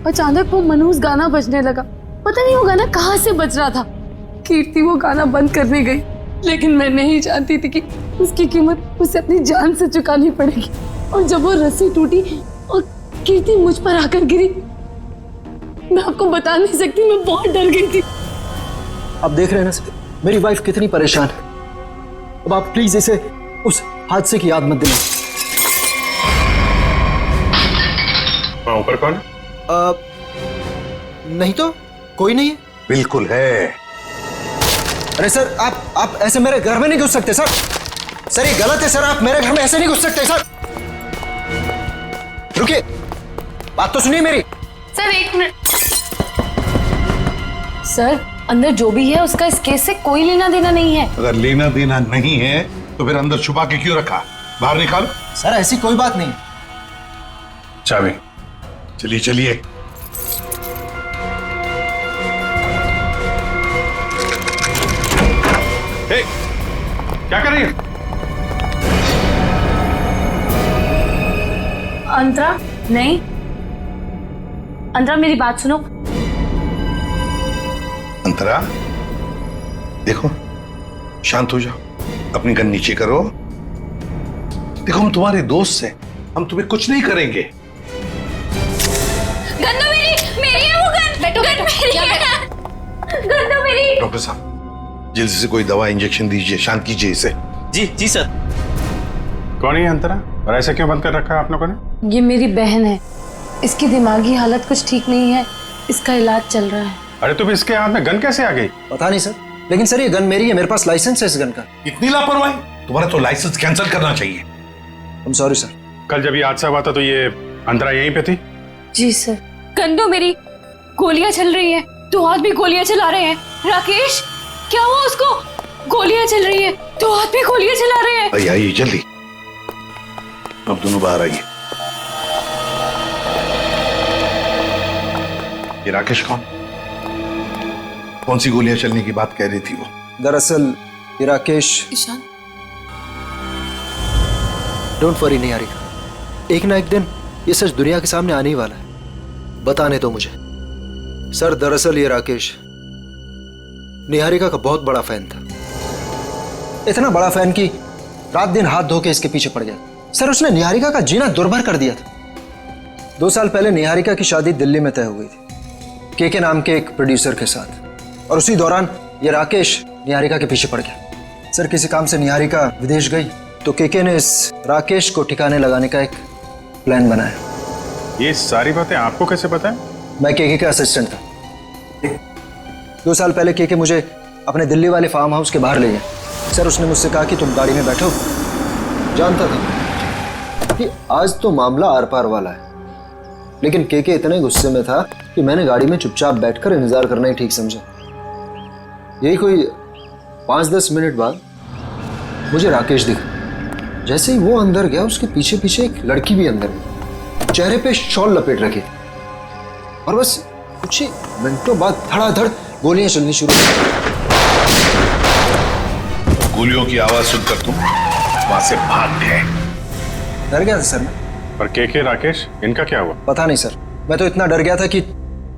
अचानक वो मनहूस गाना बजने लगा। पता नहीं वो गाना कहाँ से बज रहा था। कीर्ति वो गाना बंद करने गई, लेकिन मैं नहीं जानती थी कि उसकी कीमत उसे अपनी जान से चुकानी पड़ेगी। और जब वो रस्सी टूटी और कीर्ति मुझ पर आकर गिरी, मैं आपको बता नहीं सकती, मैं बहुत डर गई थी। आप देख रहे हैं ना सर, मेरी वाइफ कितनी परेशान है। अब आप प्लीज इसे उस हादसे की याद मत दिलाएं। ऊपर कौन? नहीं तो कोई नहीं है। बिल्कुल है। अरे सर, आप ऐसे मेरे घर में नहीं घुस सकते सर। सर ये गलत है सर, आप मेरे घर में ऐसे नहीं घुस सकते सर। रुकिए, बात तो सुनिए मेरी। सर एक मिनट। सर अंदर जो भी है उसका इस केस से कोई लेना देना नहीं है। अगर लेना देना नहीं है तो फिर अंदर छुपा के क्यों रखा? बाहर निकालो। सर ऐसी कोई बात नहीं। चाबी। चलिए चलिए। हे, क्या कर रही है? अंतरा नहीं, अंतरा मेरी बात सुनो। अंतरा देखो, शांत हो जाओ, अपनी गन नीचे करो। देखो हम तुम्हारे दोस्त हैं, हम तुम्हें कुछ नहीं करेंगे। गन तो मेरी है वो गन। बैठो गन मेरी है। गन तो मेरी। डॉक्टर साहब जल्दी से कोई दवा इंजेक्शन दीजिए, शांत कीजिए इसे। जी जी सर। कौन है अंतरा और ऐसे क्यों बंद कर रखा है आप लोगों ने? ये मेरी बहन है, इसकी दिमागी हालत कुछ ठीक नहीं है, इसका इलाज चल रहा है। अरे तुम इसके हाथ में गन कैसे आ गई? पता नहीं सर, लेकिन सर ये गन मेरी है, मेरे पास लाइसेंस है इस गन का। इतनी लापरवाही? तुम्हारा तो लाइसेंस कैंसिल करना चाहिए। I'm sorry sir. कल जब ये हादसा हुआ था तो ये अंतरा यहीं पे थी? जी सर। गन तो मेरी, गोलियां चल रही हैं, दो हाथ भी गोलियां चला रहे हैं। राकेश क्या हुआ उसको? गोलियां चल रही हैं, दो हाथ भी गोलियां चला रहे हैं। आइए आइए जल्दी, अब दोनों बाहर आइए। ये राकेश कौन सी गोलियां चलने की बात कह रही थी वो? दरअसल ये राकेश। ईशान डोंट वरी निहारिका, एक ना एक दिन ये सच दुनिया के सामने आने ही वाला है। बताने दो मुझे। सर दरअसल ये राकेश निहारिका का बहुत बड़ा फैन था, इतना बड़ा फैन कि रात दिन हाथ धो के इसके पीछे पड़ गया। सर उसने निहारिका का जीना दुर्भर कर दिया था। 2 साल पहले निहारिका की शादी दिल्ली में तय हो गई थी के नाम के एक प्रोड्यूसर के साथ, और उसी दौरान ये राकेश निहारिका के पीछे पड़ गया। सर किसी काम से निहारिका विदेश गई तो के ने इस राकेश को ठिकाने लगाने का एक प्लान बनाया। ये सारी बातें आपको कैसे पता है? मैं के का असिस्टेंट था। 2 साल पहले के मुझे अपने दिल्ली वाले फार्म हाउस के बाहर ले गया। सर उसने मुझसे कहा कि तुम गाड़ी में बैठो। जानता था कि आज तो मामला आर पार वाला है, लेकिन के इतने गुस्से में था कि मैंने गाड़ी में चुपचाप बैठकर इंतजार करना ही ठीक समझा। यही कोई 5-10 मिनट बाद मुझे राकेश दिखा। जैसे ही वो अंदर गया उसके पीछे पीछे एक लड़की भी अंदर गई, चेहरे पे शॉल लपेट रखी, और बस कुछ ही मिनटों बाद धड़ाधड़ गोलियां चलनी शुरू हुई। गोलियों की आवाज सुनकर तुम वहां से भाग गए। डर गया था सर मैं। पर के राकेश इनका क्या हुआ? पता नहीं सर, मैं तो इतना डर गया था कि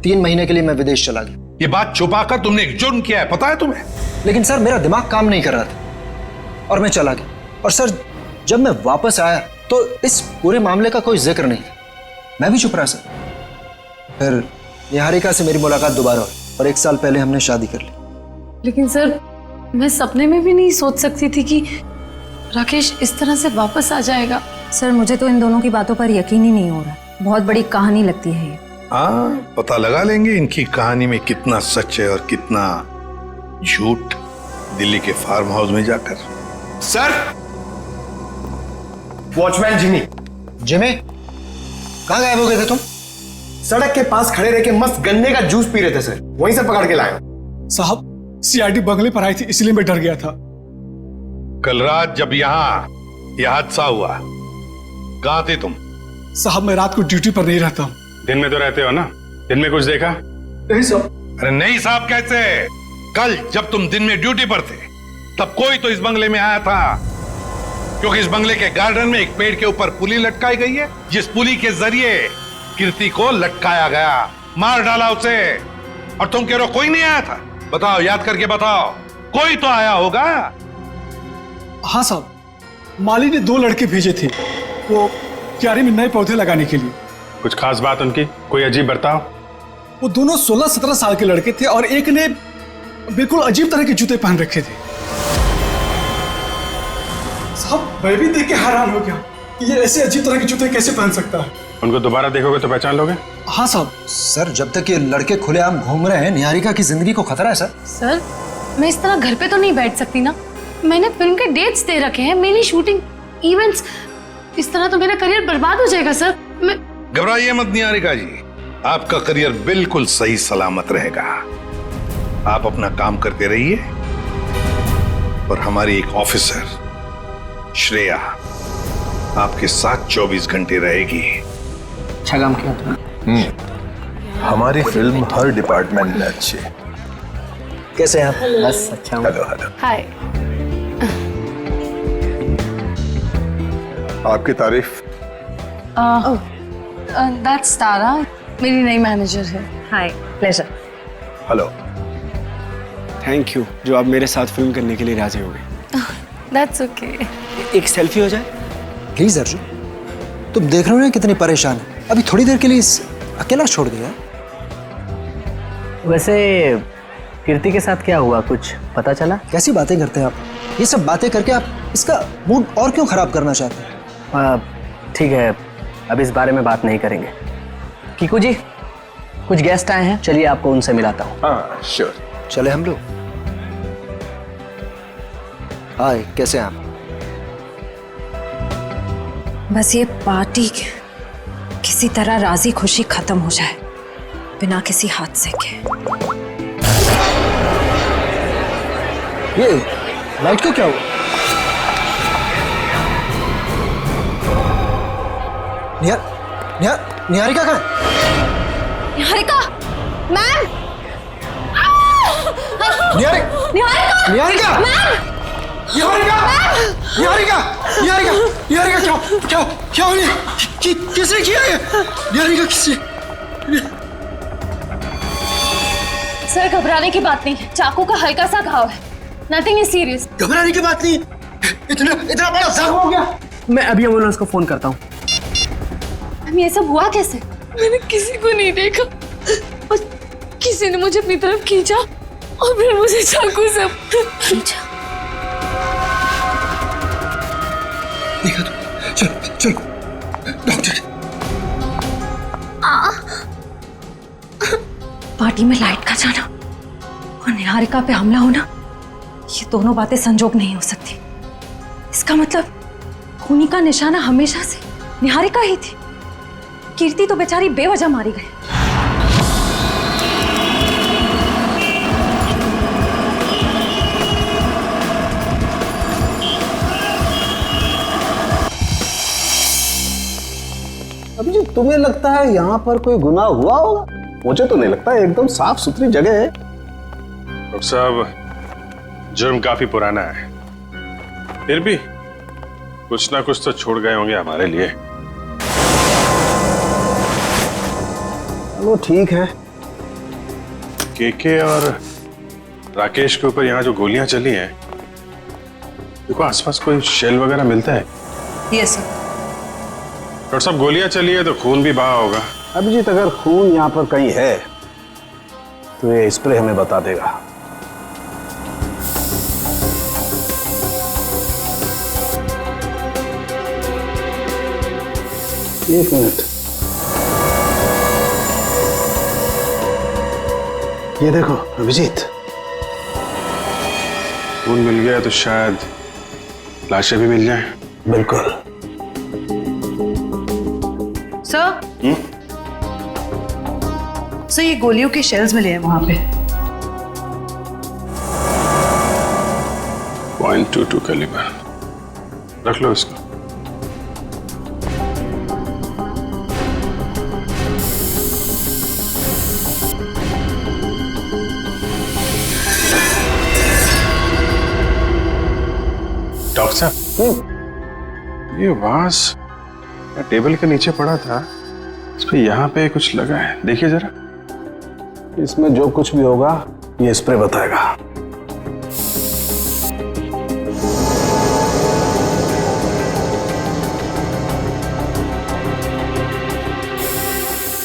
3 महीने के लिए मैं विदेश चला गया। ये बात छुपाकर तुमने एक जुर्म किया है, पता है तुम्हें? लेकिन सर मेरा दिमाग काम नहीं कर रहा था और मैं चला गया। और सर जब मैं वापस आया तो इस पूरे मामले का कोई जिक्र नहीं था। मैं भी चुप रहा सर। फिर निहारिका से मेरी मुलाकात दोबारा हुई और 1 साल पहले हमने शादी कर ली। लेकिन सर मैं सपने में भी नहीं सोच सकती थी कि राकेश इस तरह से वापस आ जाएगा। सर मुझे तो इन दोनों की बातों पर यकीन ही नहीं हो रहा, बहुत बड़ी कहानी लगती है ये। हाँ, पता लगा लेंगे इनकी कहानी में कितना सच है और कितना झूठ दिल्ली के फार्म हाउस में जाकर। Sir, watchman Jimmy. जिमी कहाँ गायब हो गए थे तुम? सड़क के पास खड़े रह के मस्त गन्ने का जूस पी रहे थे सर, वहीं से पकड़ के लाए। साहब सीआईडी बंगले पर आई थी इसलिए मैं डर गया था। कल रात जब यहाँ यह हादसा हुआ, कहाँ थे तुम? साहब मैं रात को ड्यूटी पर नहीं रहता हूँ। दिन में तो रहते हो ना? दिन में कुछ देखा? नहीं साहब। अरे नहीं साहब कैसे? कल जब तुम दिन में ड्यूटी पर थे तब कोई तो इस बंगले में आया था, क्योंकि इस बंगले के गार्डन में एक पेड़ के ऊपर पुली लटकाई गई है, जिस पुली के जरिए कीर्ति को लटकाया गया, मार डाला उसे। और तुम कह रहे हो कोई नहीं आया था? बताओ, याद करके बताओ, कोई तो आया होगा। हाँ साहब, माली ने 2 लड़के भेजे थे वो क्यारी में नए पौधे लगाने के लिए। कुछ खास बात उनकी? कोई अजीब बर्ताव? वो दोनों 16-17 साल के लड़के थे और एक ने बिल्कुल अजीब तरह के जूते पहन रखे थे। साहब मैं भी देख के हैरान हो गया कि ये ऐसे अजीब तरह के जूते कैसे पहन सकता है। उनको दोबारा देखोगे तो पहचान लोगे? हाँ साहब। सर जब तक ये लड़के खुलेआम घूम रहे हैं, निहारिका की जिंदगी को खतरा है सर। सर मैं इस तरह घर पे तो नहीं बैठ सकती ना। मैंने फिल्म के डेट्स दे रखे हैं, मेरी शूटिंग, इवेंट्स। इस तरह तो मेरा करियर बर्बाद हो जाएगा सर। मैं घबराइए मत निहारिका जी, आपका करियर बिल्कुल सही सलामत रहेगा। आप अपना काम करते रहिए और हमारी एक ऑफिसर श्रेया आपके साथ 24 घंटे रहेगी। अच्छा काम किया तुमने। हमारी फिल्म हर डिपार्टमेंट में अच्छी है। कैसे हैं आप? बस अच्छा। Hello hello. हाय। आपकी तारीफ। दैट्स तारा, मेरी नई मैनेजर है। Hi, pleasure. Hello. Thank you जो आप मेरे साथ फिल्म करने के लिए राजी हो गए। That's okay. एक सेल्फी हो जाए प्लीज अर्जुन, तुम देख रहे हो ना कितनी परेशान है, अभी थोड़ी देर के लिए अकेला छोड़ दिया। वैसे कीर्ति के साथ क्या हुआ, कुछ पता चला? कैसी बातें करते हैं आप? ये सब बातें करके आप इसका मूड और क्यों खराब करना चाहते हैं? ठीक है, अब इस बारे में बात नहीं करेंगे। कीकू जी, कुछ गेस्ट आए हैं, चलिए आपको उनसे मिलाता हूँ। हाँ श्योर। चले हम लोग। हाय, कैसे हैं आप? बस ये पार्टी किसी तरह राजी खुशी खत्म हो जाए बिना किसी हादसे के। ये लाइट का क्या हुआ? निहारिका कहाँ है? निहारिका मैम, निहारिका निहारिका मैम, निहारिका क्या हो रही है? किसने किया है? निहारिका किसने? सर घबराने की बात नहीं है, चाकू का हल्का सा घाव है, नथिंग इज सीरियस। घबराने की बात नहीं, इतना बड़ा जख्म हो गया। मैं अभी एम्बुलेंस को फोन करता हूँ। ये सब हुआ कैसे? मैंने किसी को नहीं देखा और किसी ने मुझे अपनी तरफ खींचा और फिर मुझे चाकू से खींचा। चलो डॉक्टर। पार्टी में लाइट का जाना और निहारिका पे हमला होना, ये दोनों बातें संजोग नहीं हो सकती। इसका मतलब खूनी का निशाना हमेशा से निहारिका ही थी। कीर्ति तो बेचारी बेवजह मारी गई। अभी जो तुम्हें लगता है यहाँ पर कोई गुनाह हुआ होगा, मुझे तो नहीं लगता, एकदम साफ सुथरी जगह है। डॉक्टर साहब, जुर्म काफी पुराना है, फिर भी कुछ ना कुछ तो छोड़ गए होंगे हमारे लिए। वो ठीक है। केके और राकेश के ऊपर यहाँ जो गोलियां चली हैं, देखो आसपास कोई शेल वगैरह मिलता है? Yes sir. डॉक्टर साहब, गोलियां चली है तो खून भी बहा होगा। अभिजीत, अगर खून यहाँ पर कहीं है तो ये स्प्रे हमें बता देगा। एक मिनट, ये देखो अभिजीत, खून मिल गया तो शायद लाशें भी मिल जाएं। बिल्कुल। सर, सर ये गोलियों के शेल्स मिले हैं वहां पे। .22 कैलिबर। रख लो इसको। डॉक्टर साहब, ये वास टेबल के नीचे पड़ा था, इस पे यहाँ पे कुछ लगा है, देखिए जरा। इसमें जो कुछ भी होगा ये स्प्रे बताएगा।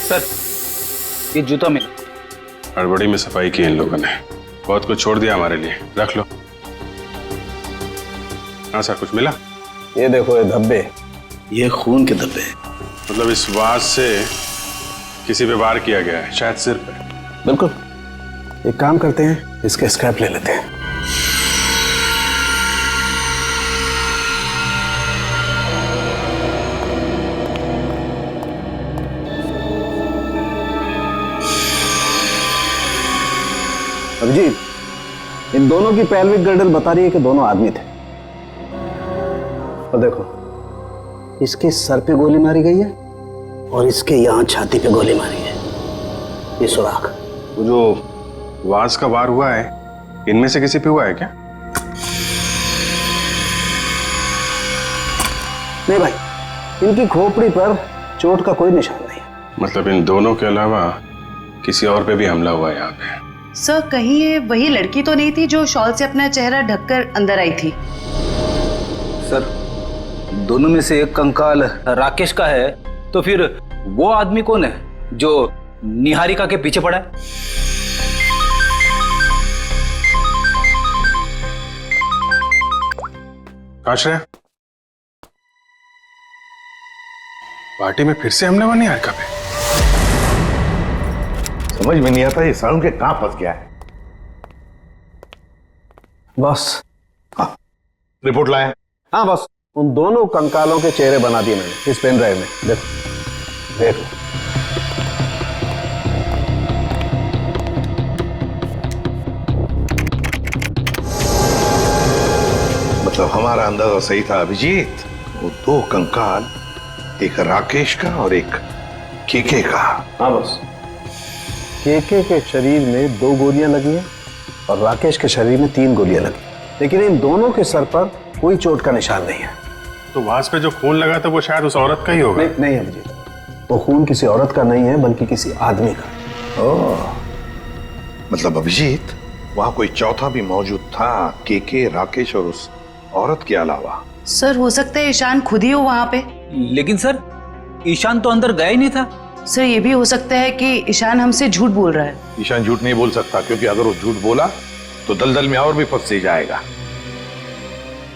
सर, ये जूता मिला। हड़बड़ी में सफाई की इन लोगों ने, बहुत कुछ छोड़ दिया हमारे लिए। रख लो। हाँ सर, कुछ मिला? ये देखो, ये धब्बे, ये खून के धब्बे। मतलब इस वास से किसी पे वार किया गया है, शायद सिर पे। बिल्कुल। एक काम करते हैं, इसके स्क्रैप ले लेते हैं। अभिजीत, इन दोनों की पेल्विक गर्डल बता रही है कि दोनों आदमी थे। और देखो, इसके सर पे गोली मारी गई है और इसके यहां छाती पे गोली मारी है। ये सुराख। वो जो वास का वार हुआ है, इनमें से किसी पे हुआ है क्या? नहीं भाई, इनकी खोपड़ी पर चोट का कोई निशान नहीं। मतलब इन दोनों के अलावा किसी और पे भी हमला हुआ है यहाँ पे। सर, कहीं ये वही लड़की तो नहीं थी जो शॉल से अपना चेहरा ढककर अंदर आई थी? सर, दोनों में से एक कंकाल राकेश का है, तो फिर वो आदमी कौन है जो निहारिका के पीछे पड़ा है? आश्रय, पार्टी में फिर से हमले हुआ निहारिका पे? समझ में नहीं आता ये सारुण के कहां फंस गया है। बॉस। हाँ, रिपोर्ट लाया? हाँ बॉस, उन दोनों कंकालों के चेहरे बना दिए मैंने इस पेन ड्राइव में। देखो देखो। मतलब हमारा अंदाजा सही था अभिजीत। वो दो कंकाल, एक राकेश का और एक केके का। हाँ बॉस, केके के शरीर में 2 गोलियां लगी हैं और राकेश के शरीर में 3 गोलियां लगी, लेकिन इन दोनों के सर पर कोई चोट का निशान नहीं है। तो वास पे जो खून लगा था वो शायद उस औरत का ही होगा। नहीं अभिजीत, वो खून किसी औरत का नहीं है बल्कि किसी आदमी का। ओह, मतलब अभिजीत वहां कोई चौथा भी मौजूद था, केके, राकेश और उस औरत के अलावा। सर, हो सकता है ईशान खुद ही हो वहां पे। लेकिन सर, ईशान तो अंदर गया ही नहीं था। सर, ये भी हो सकता है कि ईशान हमसे झूठ बोल रहा है। ईशान झूठ नहीं बोल सकता, क्योंकि अगर वो झूठ बोला तो दलदल में और भी फंस जाएगा।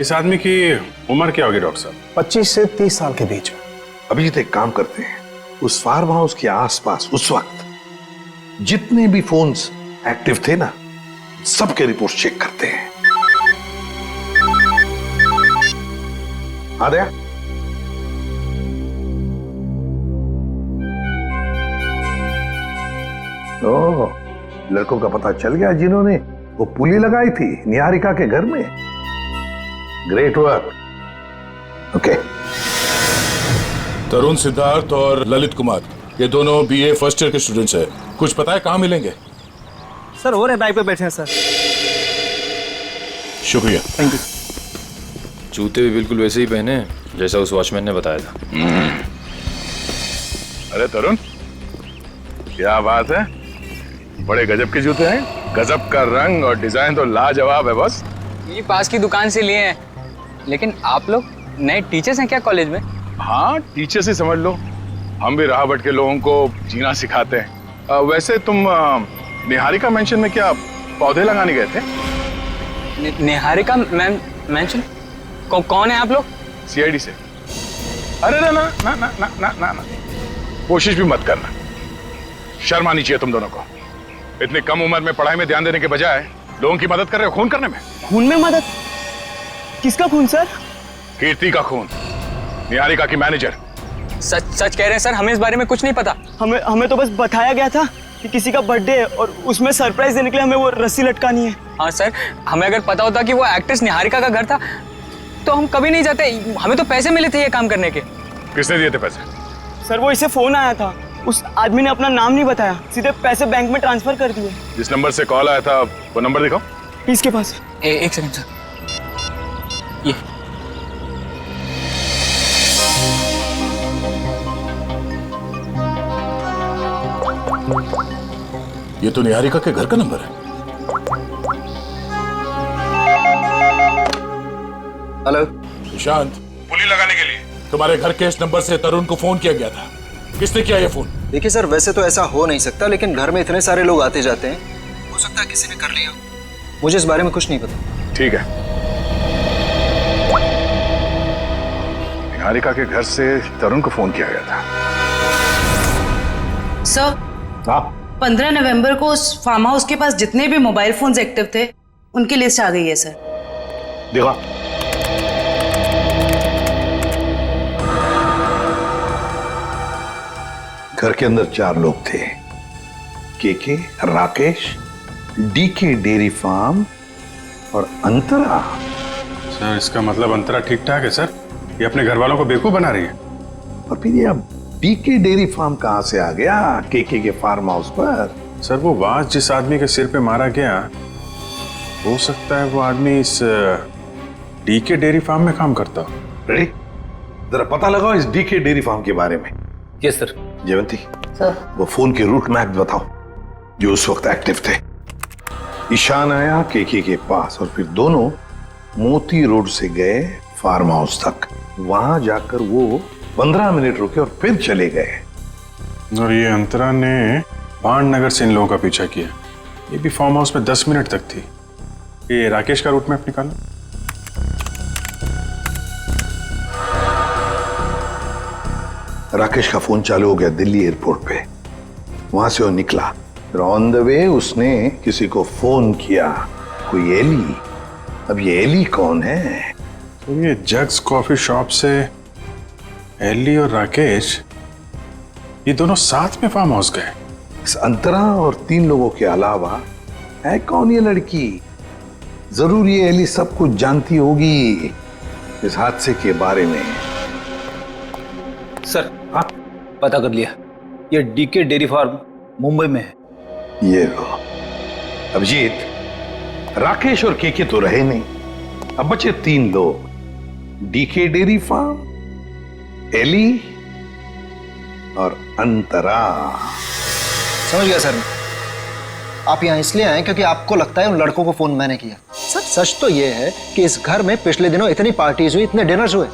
इस आदमी की उम्र क्या होगी डॉक्टर साहब? 25 से 30 साल के बीच में। अभिजीत, एक काम करते हैं, उस फार्म हाउस के आसपास उस वक्त जितने भी फोन्स एक्टिव थे ना, सबके रिपोर्ट चेक करते हैं। आ गया? ओह, लड़कों का पता चल गया जिन्होंने वो पुली लगाई थी निहारिका के घर में। Great work. ओके। तरुण, सिद्धार्थ और ललित कुमार, ये दोनों बीए फर्स्ट ईयर के स्टूडेंट्स हैं। कुछ पता है कहाँ मिलेंगे? सर, हो रहे बाइक पे बैठे हैं सर। शुक्रिया। Thank you. जूते भी बिल्कुल वैसे ही पहने जैसा उस वॉचमैन ने बताया था। अरे तरुण, क्या बात है, बड़े गजब के जूते हैं। गजब का रंग और डिजाइन तो लाजवाब है बस। ये पास की दुकान से लिए हैं। लेकिन आप लोग नए टीचर्स हैं क्या कॉलेज में? हाँ, टीचर्स ही समझ लो। हम भी राह भटके के लोगों को जीना सिखाते हैं। वैसे तुम निहारिका मेंशन में क्या पौधे लगाने गए थे? निहारिका मेंशन? कौन है आप लोग? सीआईडी से। अरे ना ना ना ना ना ना ना ना, कोशिश भी मत करना। शर्म आनी चाहिए तुम दोनों को। इतनी कम उम्र में पढ़ाई में ध्यान देने के बजाय लोगों की मदद कर रहे हो खून करने में। खून में मदद? किसका खून सर? कीर्ति का खून, निहारिका की मैनेजर। सच कह रहे हैं सर, हमें इस बारे में कुछ नहीं पता। हमें तो बस बताया गया था कि किसी का बर्थडे है और उसमें सरप्राइज देने के लिए हमें वो रस्सी लटकानी है। हाँ सर, हमें अगर पता होता कि वो एक्ट्रेस निहारिका का घर था तो हम कभी नहीं जाते। हमें तो पैसे मिले थे ये काम करने के। किसने दिए थे पैसे? सर वो इसे फोन आया था, उस आदमी ने अपना नाम नहीं बताया, सीधे पैसे बैंक में ट्रांसफर कर दिए। जिस नंबर से कॉल आया था वो नंबर दिखाओ। इसके पास। एक सेकंड सर, ये तो निहारिका के घर का नंबर है। हेलो निशांत, पुली लगाने के लिए तुम्हारे घर के इस नंबर से तरुण को फोन किया गया था। किसने किया ये फोन? देखिए सर, वैसे तो ऐसा हो नहीं सकता, लेकिन घर में इतने सारे लोग आते जाते हैं, हो सकता है किसी ने कर लिया। मुझे इस बारे में कुछ नहीं पता। ठीक है, निहारिका के घर से तरुण को फोन किया गया था। सर, 15 नवंबर को उस फार्म हाउस के पास जितने भी मोबाइल फोन्स एक्टिव थे उनकी लिस्ट आ गई है सर। देखो, घर के अंदर 4 लोग थे। KK, Rakesh, DK dairy farm और अंतरा। सर इसका मतलब अंतरा ठीक ठाक है सर? ये अपने घर वालों को बेवकूफ बना रही है। और फिर ये अब डीके डेयरी फार्म कहां से आ गया केके के फार्म हाउस पर? सर वो वाज जिस आदमी के सिर पे मारा गया, हो सकता है वो आदमी इस डीके डेयरी फार्म में काम करता हो। रेडी, जरा पता लगाओ इस डीके डेयरी फार्म के बारे में। Yes sir. जयवंती, सर, वो फोन के रूट मैप बताओ जो उस वक्त एक्टिव थे। ईशान आया केके के पास और फिर दोनों मोती रोड से गए फार्म हाउस तक। वहां जाकर वो 15 मिनट रुके और फिर चले गए। और ये अंतरा ने पान नगर से इन लोगों का पीछा किया। ये भी फार्म हाउस में 10 मिनट तक थी। ये राकेश का रूट मैप निकालो। राकेश का फोन चालू हो गया दिल्ली एयरपोर्ट पे। वहां से वो निकला, फिर ऑन द वे उसने किसी को फोन किया, कोई एली। अब ये एली कौन है? तो ये जग्स कॉफी शॉप से एली और राकेश ये दोनों साथ में फार्म हाउस गए। इस अंतरा और 3 लोगों के अलावा है कौन ये लड़की? जरूर ये एली सब कुछ जानती होगी इस हादसे के बारे में। सर, हाँ पता कर लिया, ये डीके डेयरी फार्म मुंबई में है। ये लो अभिजीत, राकेश और केके तो रहे नहीं, अब बचे 3 लोग। डीके डेयरी फार्म, एली और अंतरा। समझ गया सर। आप यहाँ इसलिए आए क्योंकि आपको लगता है उन लड़कों को फोन मैंने किया। सच तो ये है कि इस घर में पिछले दिनों इतनी पार्टीज हुई, इतने डिनर्स हुए,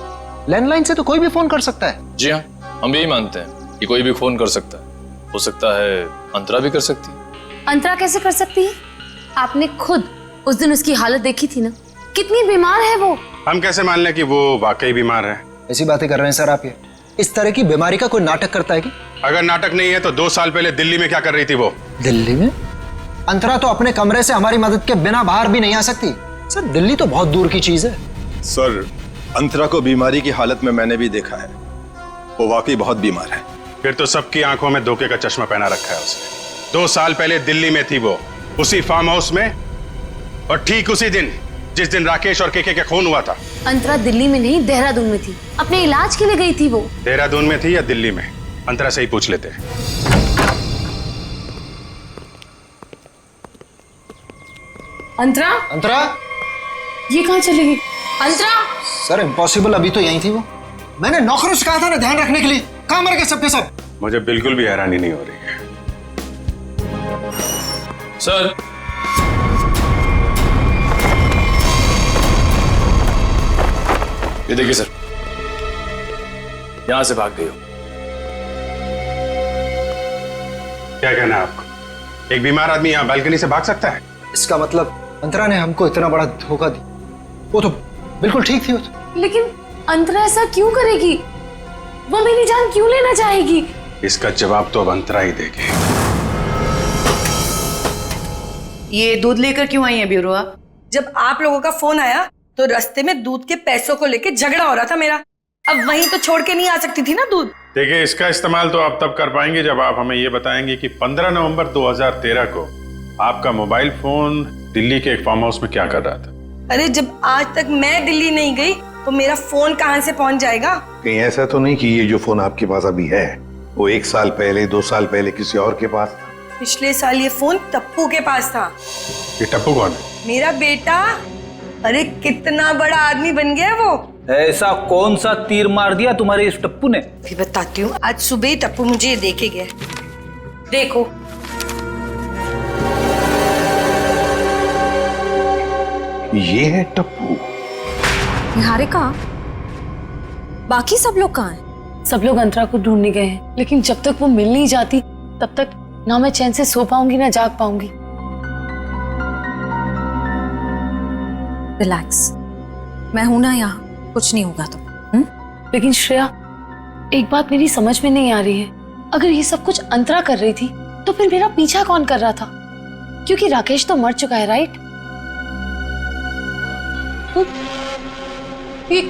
लैंडलाइन से तो कोई भी फोन कर सकता है। जी हाँ, हम यही मानते हैं कि कोई भी फोन कर सकता है। हो सकता है अंतरा भी कर सकती है। अंतरा कैसे कर सकती है? आपने खुद उस दिन उसकी हालत देखी थी ना, कितनी बीमार है वो। हम कैसे मान लें कि वो वाकई बीमार है? ऐसी बातें कर रहे हैं सर आप। ये इस तरह की बीमारी का कोई नाटक करता है कि? अगर नाटक नहीं है तो 2 साल पहले दिल्ली में क्या कर रही थी वो? दिल्ली में? अंतरा तो अपने कमरे से हमारी मदद के बिना बाहर भी नहीं आ सकती। सर दिल्ली तो बहुत दूर की चीज है। सर, अंतरा को बीमारी की हालत में मैंने भी देखा है, वो वाकई बहुत बीमार है। फिर तो सबकी आंखों में धोखे का चश्मा पहना रखा है उसने। 2 साल पहले दिल्ली में थी वो, उसी फार्म हाउस में, और ठीक उसी दिन जिस दिन राकेश और केके का खून हुआ था। अंतरा दिल्ली में नहीं, देहरादून में थी, अपने इलाज के लिए गई थी वो। देहरादून में थी या दिल्ली में? अंतरा से ही पूछ लेते हैं। अंतरा? अंतरा? ये कहाँ चली गई? अंतरा? सर इम्पॉसिबल, अभी तो यही थी वो। मैंने नौकरों से कहा था ना ध्यान रखने के लिए, कहाँ मर गए सबके सब? मुझे बिल्कुल भी हैरानी नहीं हो रही है। सर, ये देखिए सर, यहां से भाग गई हो। क्या कहना है आपको? एक बीमार आदमी यहाँ बालकनी से भाग सकता है? इसका मतलब अंतरा ने हमको इतना बड़ा धोखा दिया। वो तो बिल्कुल ठीक थी वो तो। लेकिन अंतरा ऐसा क्यों करेगी? वो मेरी जान क्यों लेना चाहेगी? इसका जवाब तो अब अंतरा ही देगी। ये दूध लेकर क्यों आई है ब्यूरो? जब आप लोगों का फोन आया तो रास्ते में दूध के पैसों को लेके झगड़ा हो रहा था मेरा, अब वहीं तो छोड़ के नहीं आ सकती थी ना दूध। देखिए, इसका इस्तेमाल तो आप तब कर पाएंगे जब आप हमें ये बताएंगे कि 15 नवंबर 2013 को आपका मोबाइल फोन दिल्ली के एक फार्म हाउस में क्या कर रहा था। अरे जब आज तक मैं दिल्ली नहीं गई तो मेरा फोन कहाँ से पहुंच जाएगा? कहीं ऐसा तो नहीं कि ये जो फोन आपके पास अभी है वो 1 साल पहले 2 साल पहले किसी और के पास था? पिछले साल ये फोन टप्पू के पास था। ये टप्पू कौन है? मेरा बेटा। अरे कितना बड़ा आदमी बन गया वो। ऐसा कौन सा तीर मार दिया तुम्हारे इस टप्पू ने? भी बताती हूँ। आज सुबह ही टप्पू मुझे ये देके गया। देखो, ये है टप्पू। निहारिका, बाकी सब लोग कहाँ हैं? सब लोग अंतरा को ढूंढने गए हैं, लेकिन जब तक वो मिल नहीं जाती तब तक ना मैं चैन से सो पाऊंगी ना जाग पाऊंगी। रिलैक्स, मैं हूं ना यहाँ, कुछ नहीं होगा तो। लेकिन श्रेया, एक बात मेरी समझ में नहीं आ रही है। अगर ये सब कुछ अंतरा कर रही थी तो फिर मेरा पीछा कौन कर रहा था? क्योंकि राकेश तो मर चुका है, राइट? ये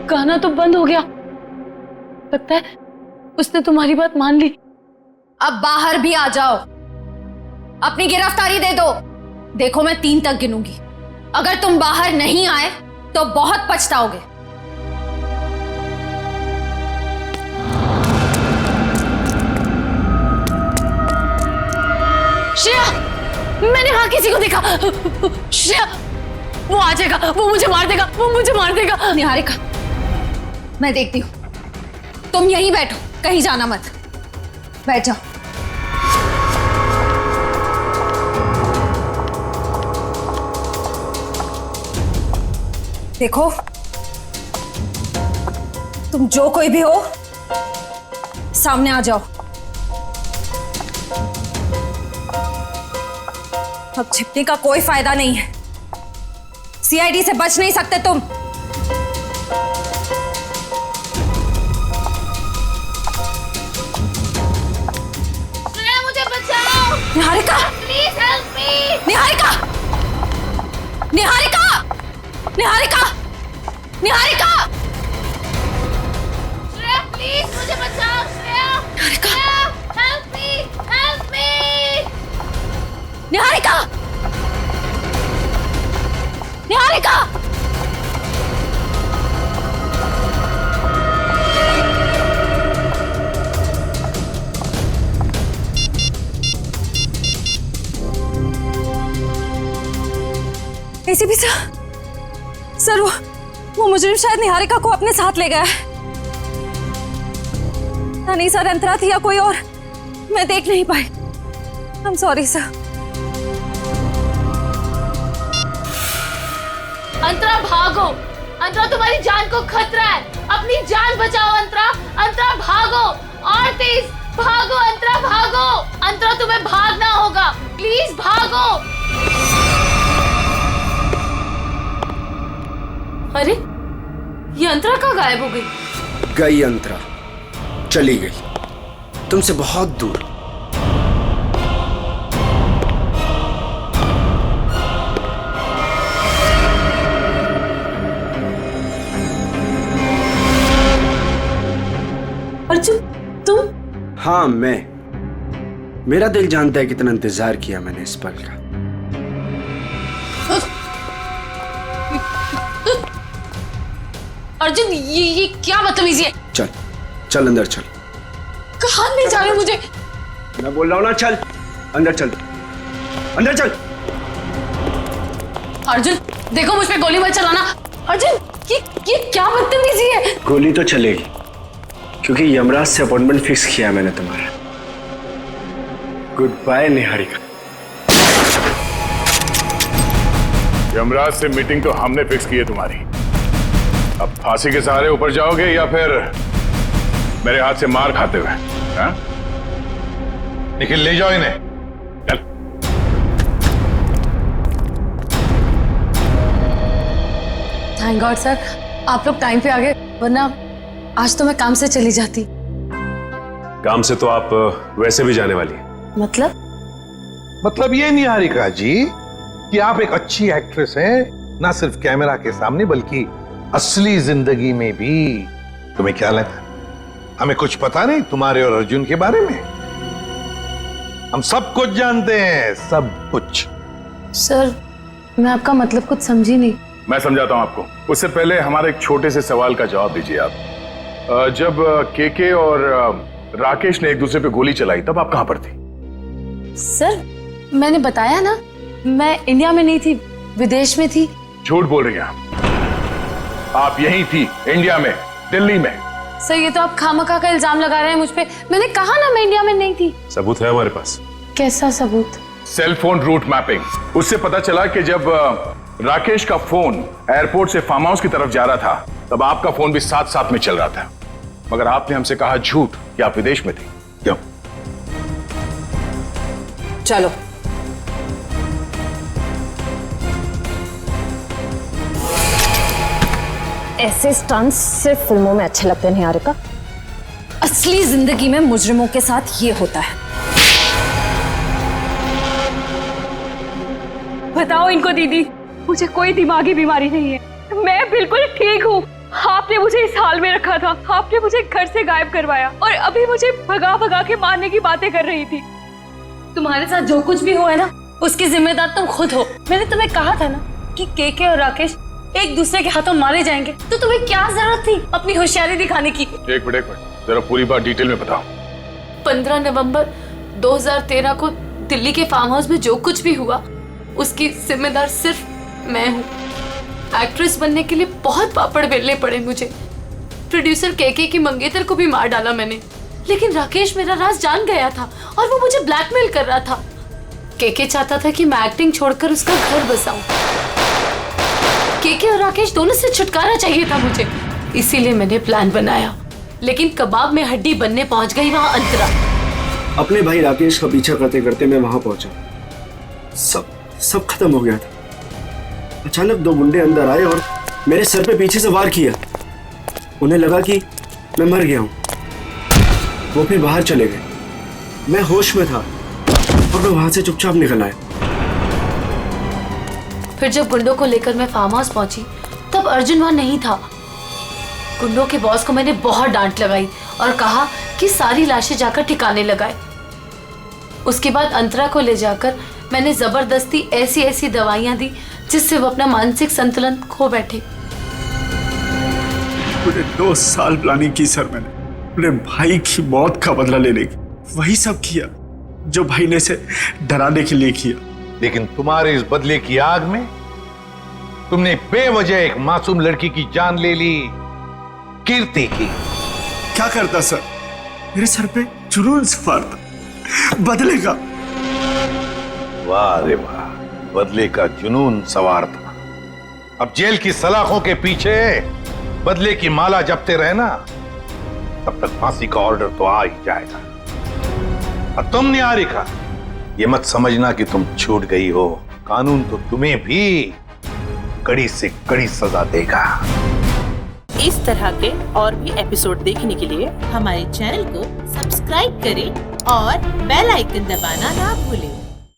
गाना तो बंद हो गया। लगता है उसने तुम्हारी बात मान ली। अब बाहर भी आ जाओ, अपनी गिरफ्तारी दे दो। देखो, मैं 3 तक गिनूंगी। अगर तुम बाहर नहीं आए तो बहुत पछताओगे। श्रेया, मैंने वहां किसी को देखा। श्रेया, वो आ जाएगा, वो मुझे मार देगा, वो मुझे मार देगा। निहारिका, मैं देखती हूँ। तुम यहीं बैठो, कहीं जाना मत। बैठ जाओ। देखो, तुम जो कोई भी हो, सामने आ जाओ। अब छिपने का कोई फायदा नहीं है। सीआईडी से बच नहीं सकते तुम। मुझे बचाओ। Niharika, please help me. Niharika, Niharika, Niharika, Niharika, Shreya please मुझे बचाओ। Shreya, Niharika, help me, help me. Niharika, Niharika. ACP sir, वो मुजरिम शायद निहारिका को अपने साथ ले गया है। नहीं सर, अंतरा थी या कोई और, मैं देख नहीं पाई। I am sorry sir. Antara भागो। अंतरा, तुम्हारी जान को खतरा है। अपनी जान बचाओ अंतरा। अंतरा भागो, और तेज भागो। अंतरा भागो। अंतरा, तुम्हें भागना होगा। प्लीज भागो। अरे, ये अंतरा कहाँ गायब हो गई? गई अंतरा, चली गई तुमसे बहुत दूर। अर्जुन, तुम? हाँ, मैं। मेरा दिल जानता है कितना इंतजार किया मैंने इस पल का। अर्जुन, ये क्या बदतमीजी है? चल चल अंदर चल। कहाँ ले जा रहे हो मुझे? मैं बोल रहा हूँ ना, चल अंदर चल, अंदर चल। अर्जुन, देखो मुझ पे गोली मत चलाना। अर्जुन, ये क्या बदतमीजी है? गोली तो चलेगी क्योंकि यमराज से अपॉइंटमेंट फिक्स किया मैंने तुम्हारा। Good bye Niharika. यमराज से मीटिंग तो हमने फिक्स की है तुम्हारी। अब फांसी के सहारे ऊपर जाओगे या फिर मेरे हाथ से मार खाते हुए? हाँ? निखिल, ले जाओ इन्हें। चल। थैंक गॉड सर, आप लोग टाइम पे आ गए, वरना आज तो मैं काम से चली जाती। काम से तो आप वैसे भी जाने वाली हैं। मतलब ये निहारिका जी कि आप एक अच्छी एक्ट्रेस हैं, ना सिर्फ कैमरा के सामने बल्कि असली जिंदगी में भी तुम्हें क्या लगा, हमें कुछ पता नहीं तुम्हारे और अर्जुन के बारे में? हम सब कुछ जानते हैं, सब कुछ। सर, मैं आपका मतलब कुछ समझी नहीं। मैं समझाता हूं आपको। उससे पहले हमारे एक छोटे से सवाल का जवाब दीजिए आप। जब केके और राकेश ने एक दूसरे पे गोली चलाई तब आप कहां पर थी? सर, मैंने बताया ना, मैं इंडिया में नहीं थी, विदेश में थी। झूठ बोल रही हैं आप यहीं थी, इंडिया में, दिल्ली में। सर, ये तो आप खामखा का इल्जाम लगा रहे हैं मुझ पे। मैंने कहा ना मैं इंडिया में नहीं थी। सबूत है हमारे पास। कैसा सबूत? Cell phone route mapping. उससे पता चला कि जब राकेश का फोन एयरपोर्ट से फार्म हाउस की तरफ जा रहा था तब आपका फोन भी साथ साथ में चल रहा था, मगर आपने हमसे कहा झूठ कि आप विदेश में थे। क्यों? चलो। ऐसे स्टंट्स सिर्फ फिल्मों में अच्छे लगते हैं निहारिका। असली जिंदगी में मुजरिमों के साथ ये होता है। बताओ इनको दीदी, मुझे कोई दिमागी बीमारी नहीं है, मैं बिल्कुल ठीक हूँ। आपने मुझे इस हाल में रखा था, आपने मुझे घर से गायब करवाया और अभी मुझे भगा भगा के मारने की बातें कर रही थी। तुम्हारे साथ जो कुछ भी हुआ है ना, उसकी जिम्मेदार तुम खुद हो। मैंने तुम्हें कहा था ना कि केके और राकेश एक दूसरे के हाथों मारे जाएंगे, तो तुम्हें क्या जरूरत थी अपनी होशियारी दिखाने की? एक मिनट जरा पूरी बात डिटेल में बताओ। 15 नवंबर 2013 को दिल्ली के फार्म हाउस में जो कुछ भी हुआ उसकी जिम्मेदार सिर्फ मैं हूँ। एक्ट्रेस बनने के लिए बहुत पापड़ बेलने पड़े मुझे। प्रोड्यूसर केके की मंगेतर को भी मार डाला मैंने, लेकिन राकेश मेरा राज जान गया था और वो मुझे ब्लैकमेल कर रहा था। केके चाहता था कि मैं एक्टिंग छोड़कर उसका घर बसाऊं। केके और राकेश दोनों से छुटकारा चाहिए था मुझे, इसीलिए मैंने प्लान बनाया। लेकिन कबाब में हड्डी बनने पहुंच गई वहां अंतरा। अपने भाई राकेश का पीछा करते करते मैं वहां पहुंचा। सब खत्म हो गया था। अचानक दो गुंडे अंदर आए और मेरे सर पे पीछे से वार किया। उन्हें लगा कि मैं मर गया हूं। वो फिर बाहर चले गए। मैं होश में था और मैं वहां से चुपचाप निकल आया। फिर जब गुंडों को लेकर मैं फार्म हाउस पहुंची तब अर्जुन वहां नहीं था। गुंडों के बॉस को मैंने बहुत डांट लगाई और कहा कि सारी लाशें जाकर ठिकाने लगाए। उसके बाद अंतरा को ले जाकर मैंने जबरदस्ती ऐसी दवाइयां दी जिससे वो अपना मानसिक संतुलन खो बैठे। पूरे 2 साल प्लानिंग की सर मैंने अपने भाई की मौत का बदला लेने की। वही सब किया जो भाई ने से डराने के लिए किया। लेकिन तुम्हारे इस बदले की आग में तुमने बेवजह एक मासूम लड़की की जान ले ली, कीर्ति की। क्या करता सर? मेरे सर पे जुनून सवार था, बदले का। वाह रे वाह, बदले का जुनून सवार था। अब जेल की सलाखों के पीछे बदले की माला जपते रहना, तब तक फांसी का ऑर्डर तो आ ही जाएगा। और तुम निहारिका, ये मत समझना कि तुम छूट गई हो। कानून तो तुम्हें भी कड़ी से कड़ी सजा देगा। इस तरह के और भी एपिसोड देखने के लिए हमारे चैनल को सब्सक्राइब करें और बेल आइकन दबाना ना भूलें।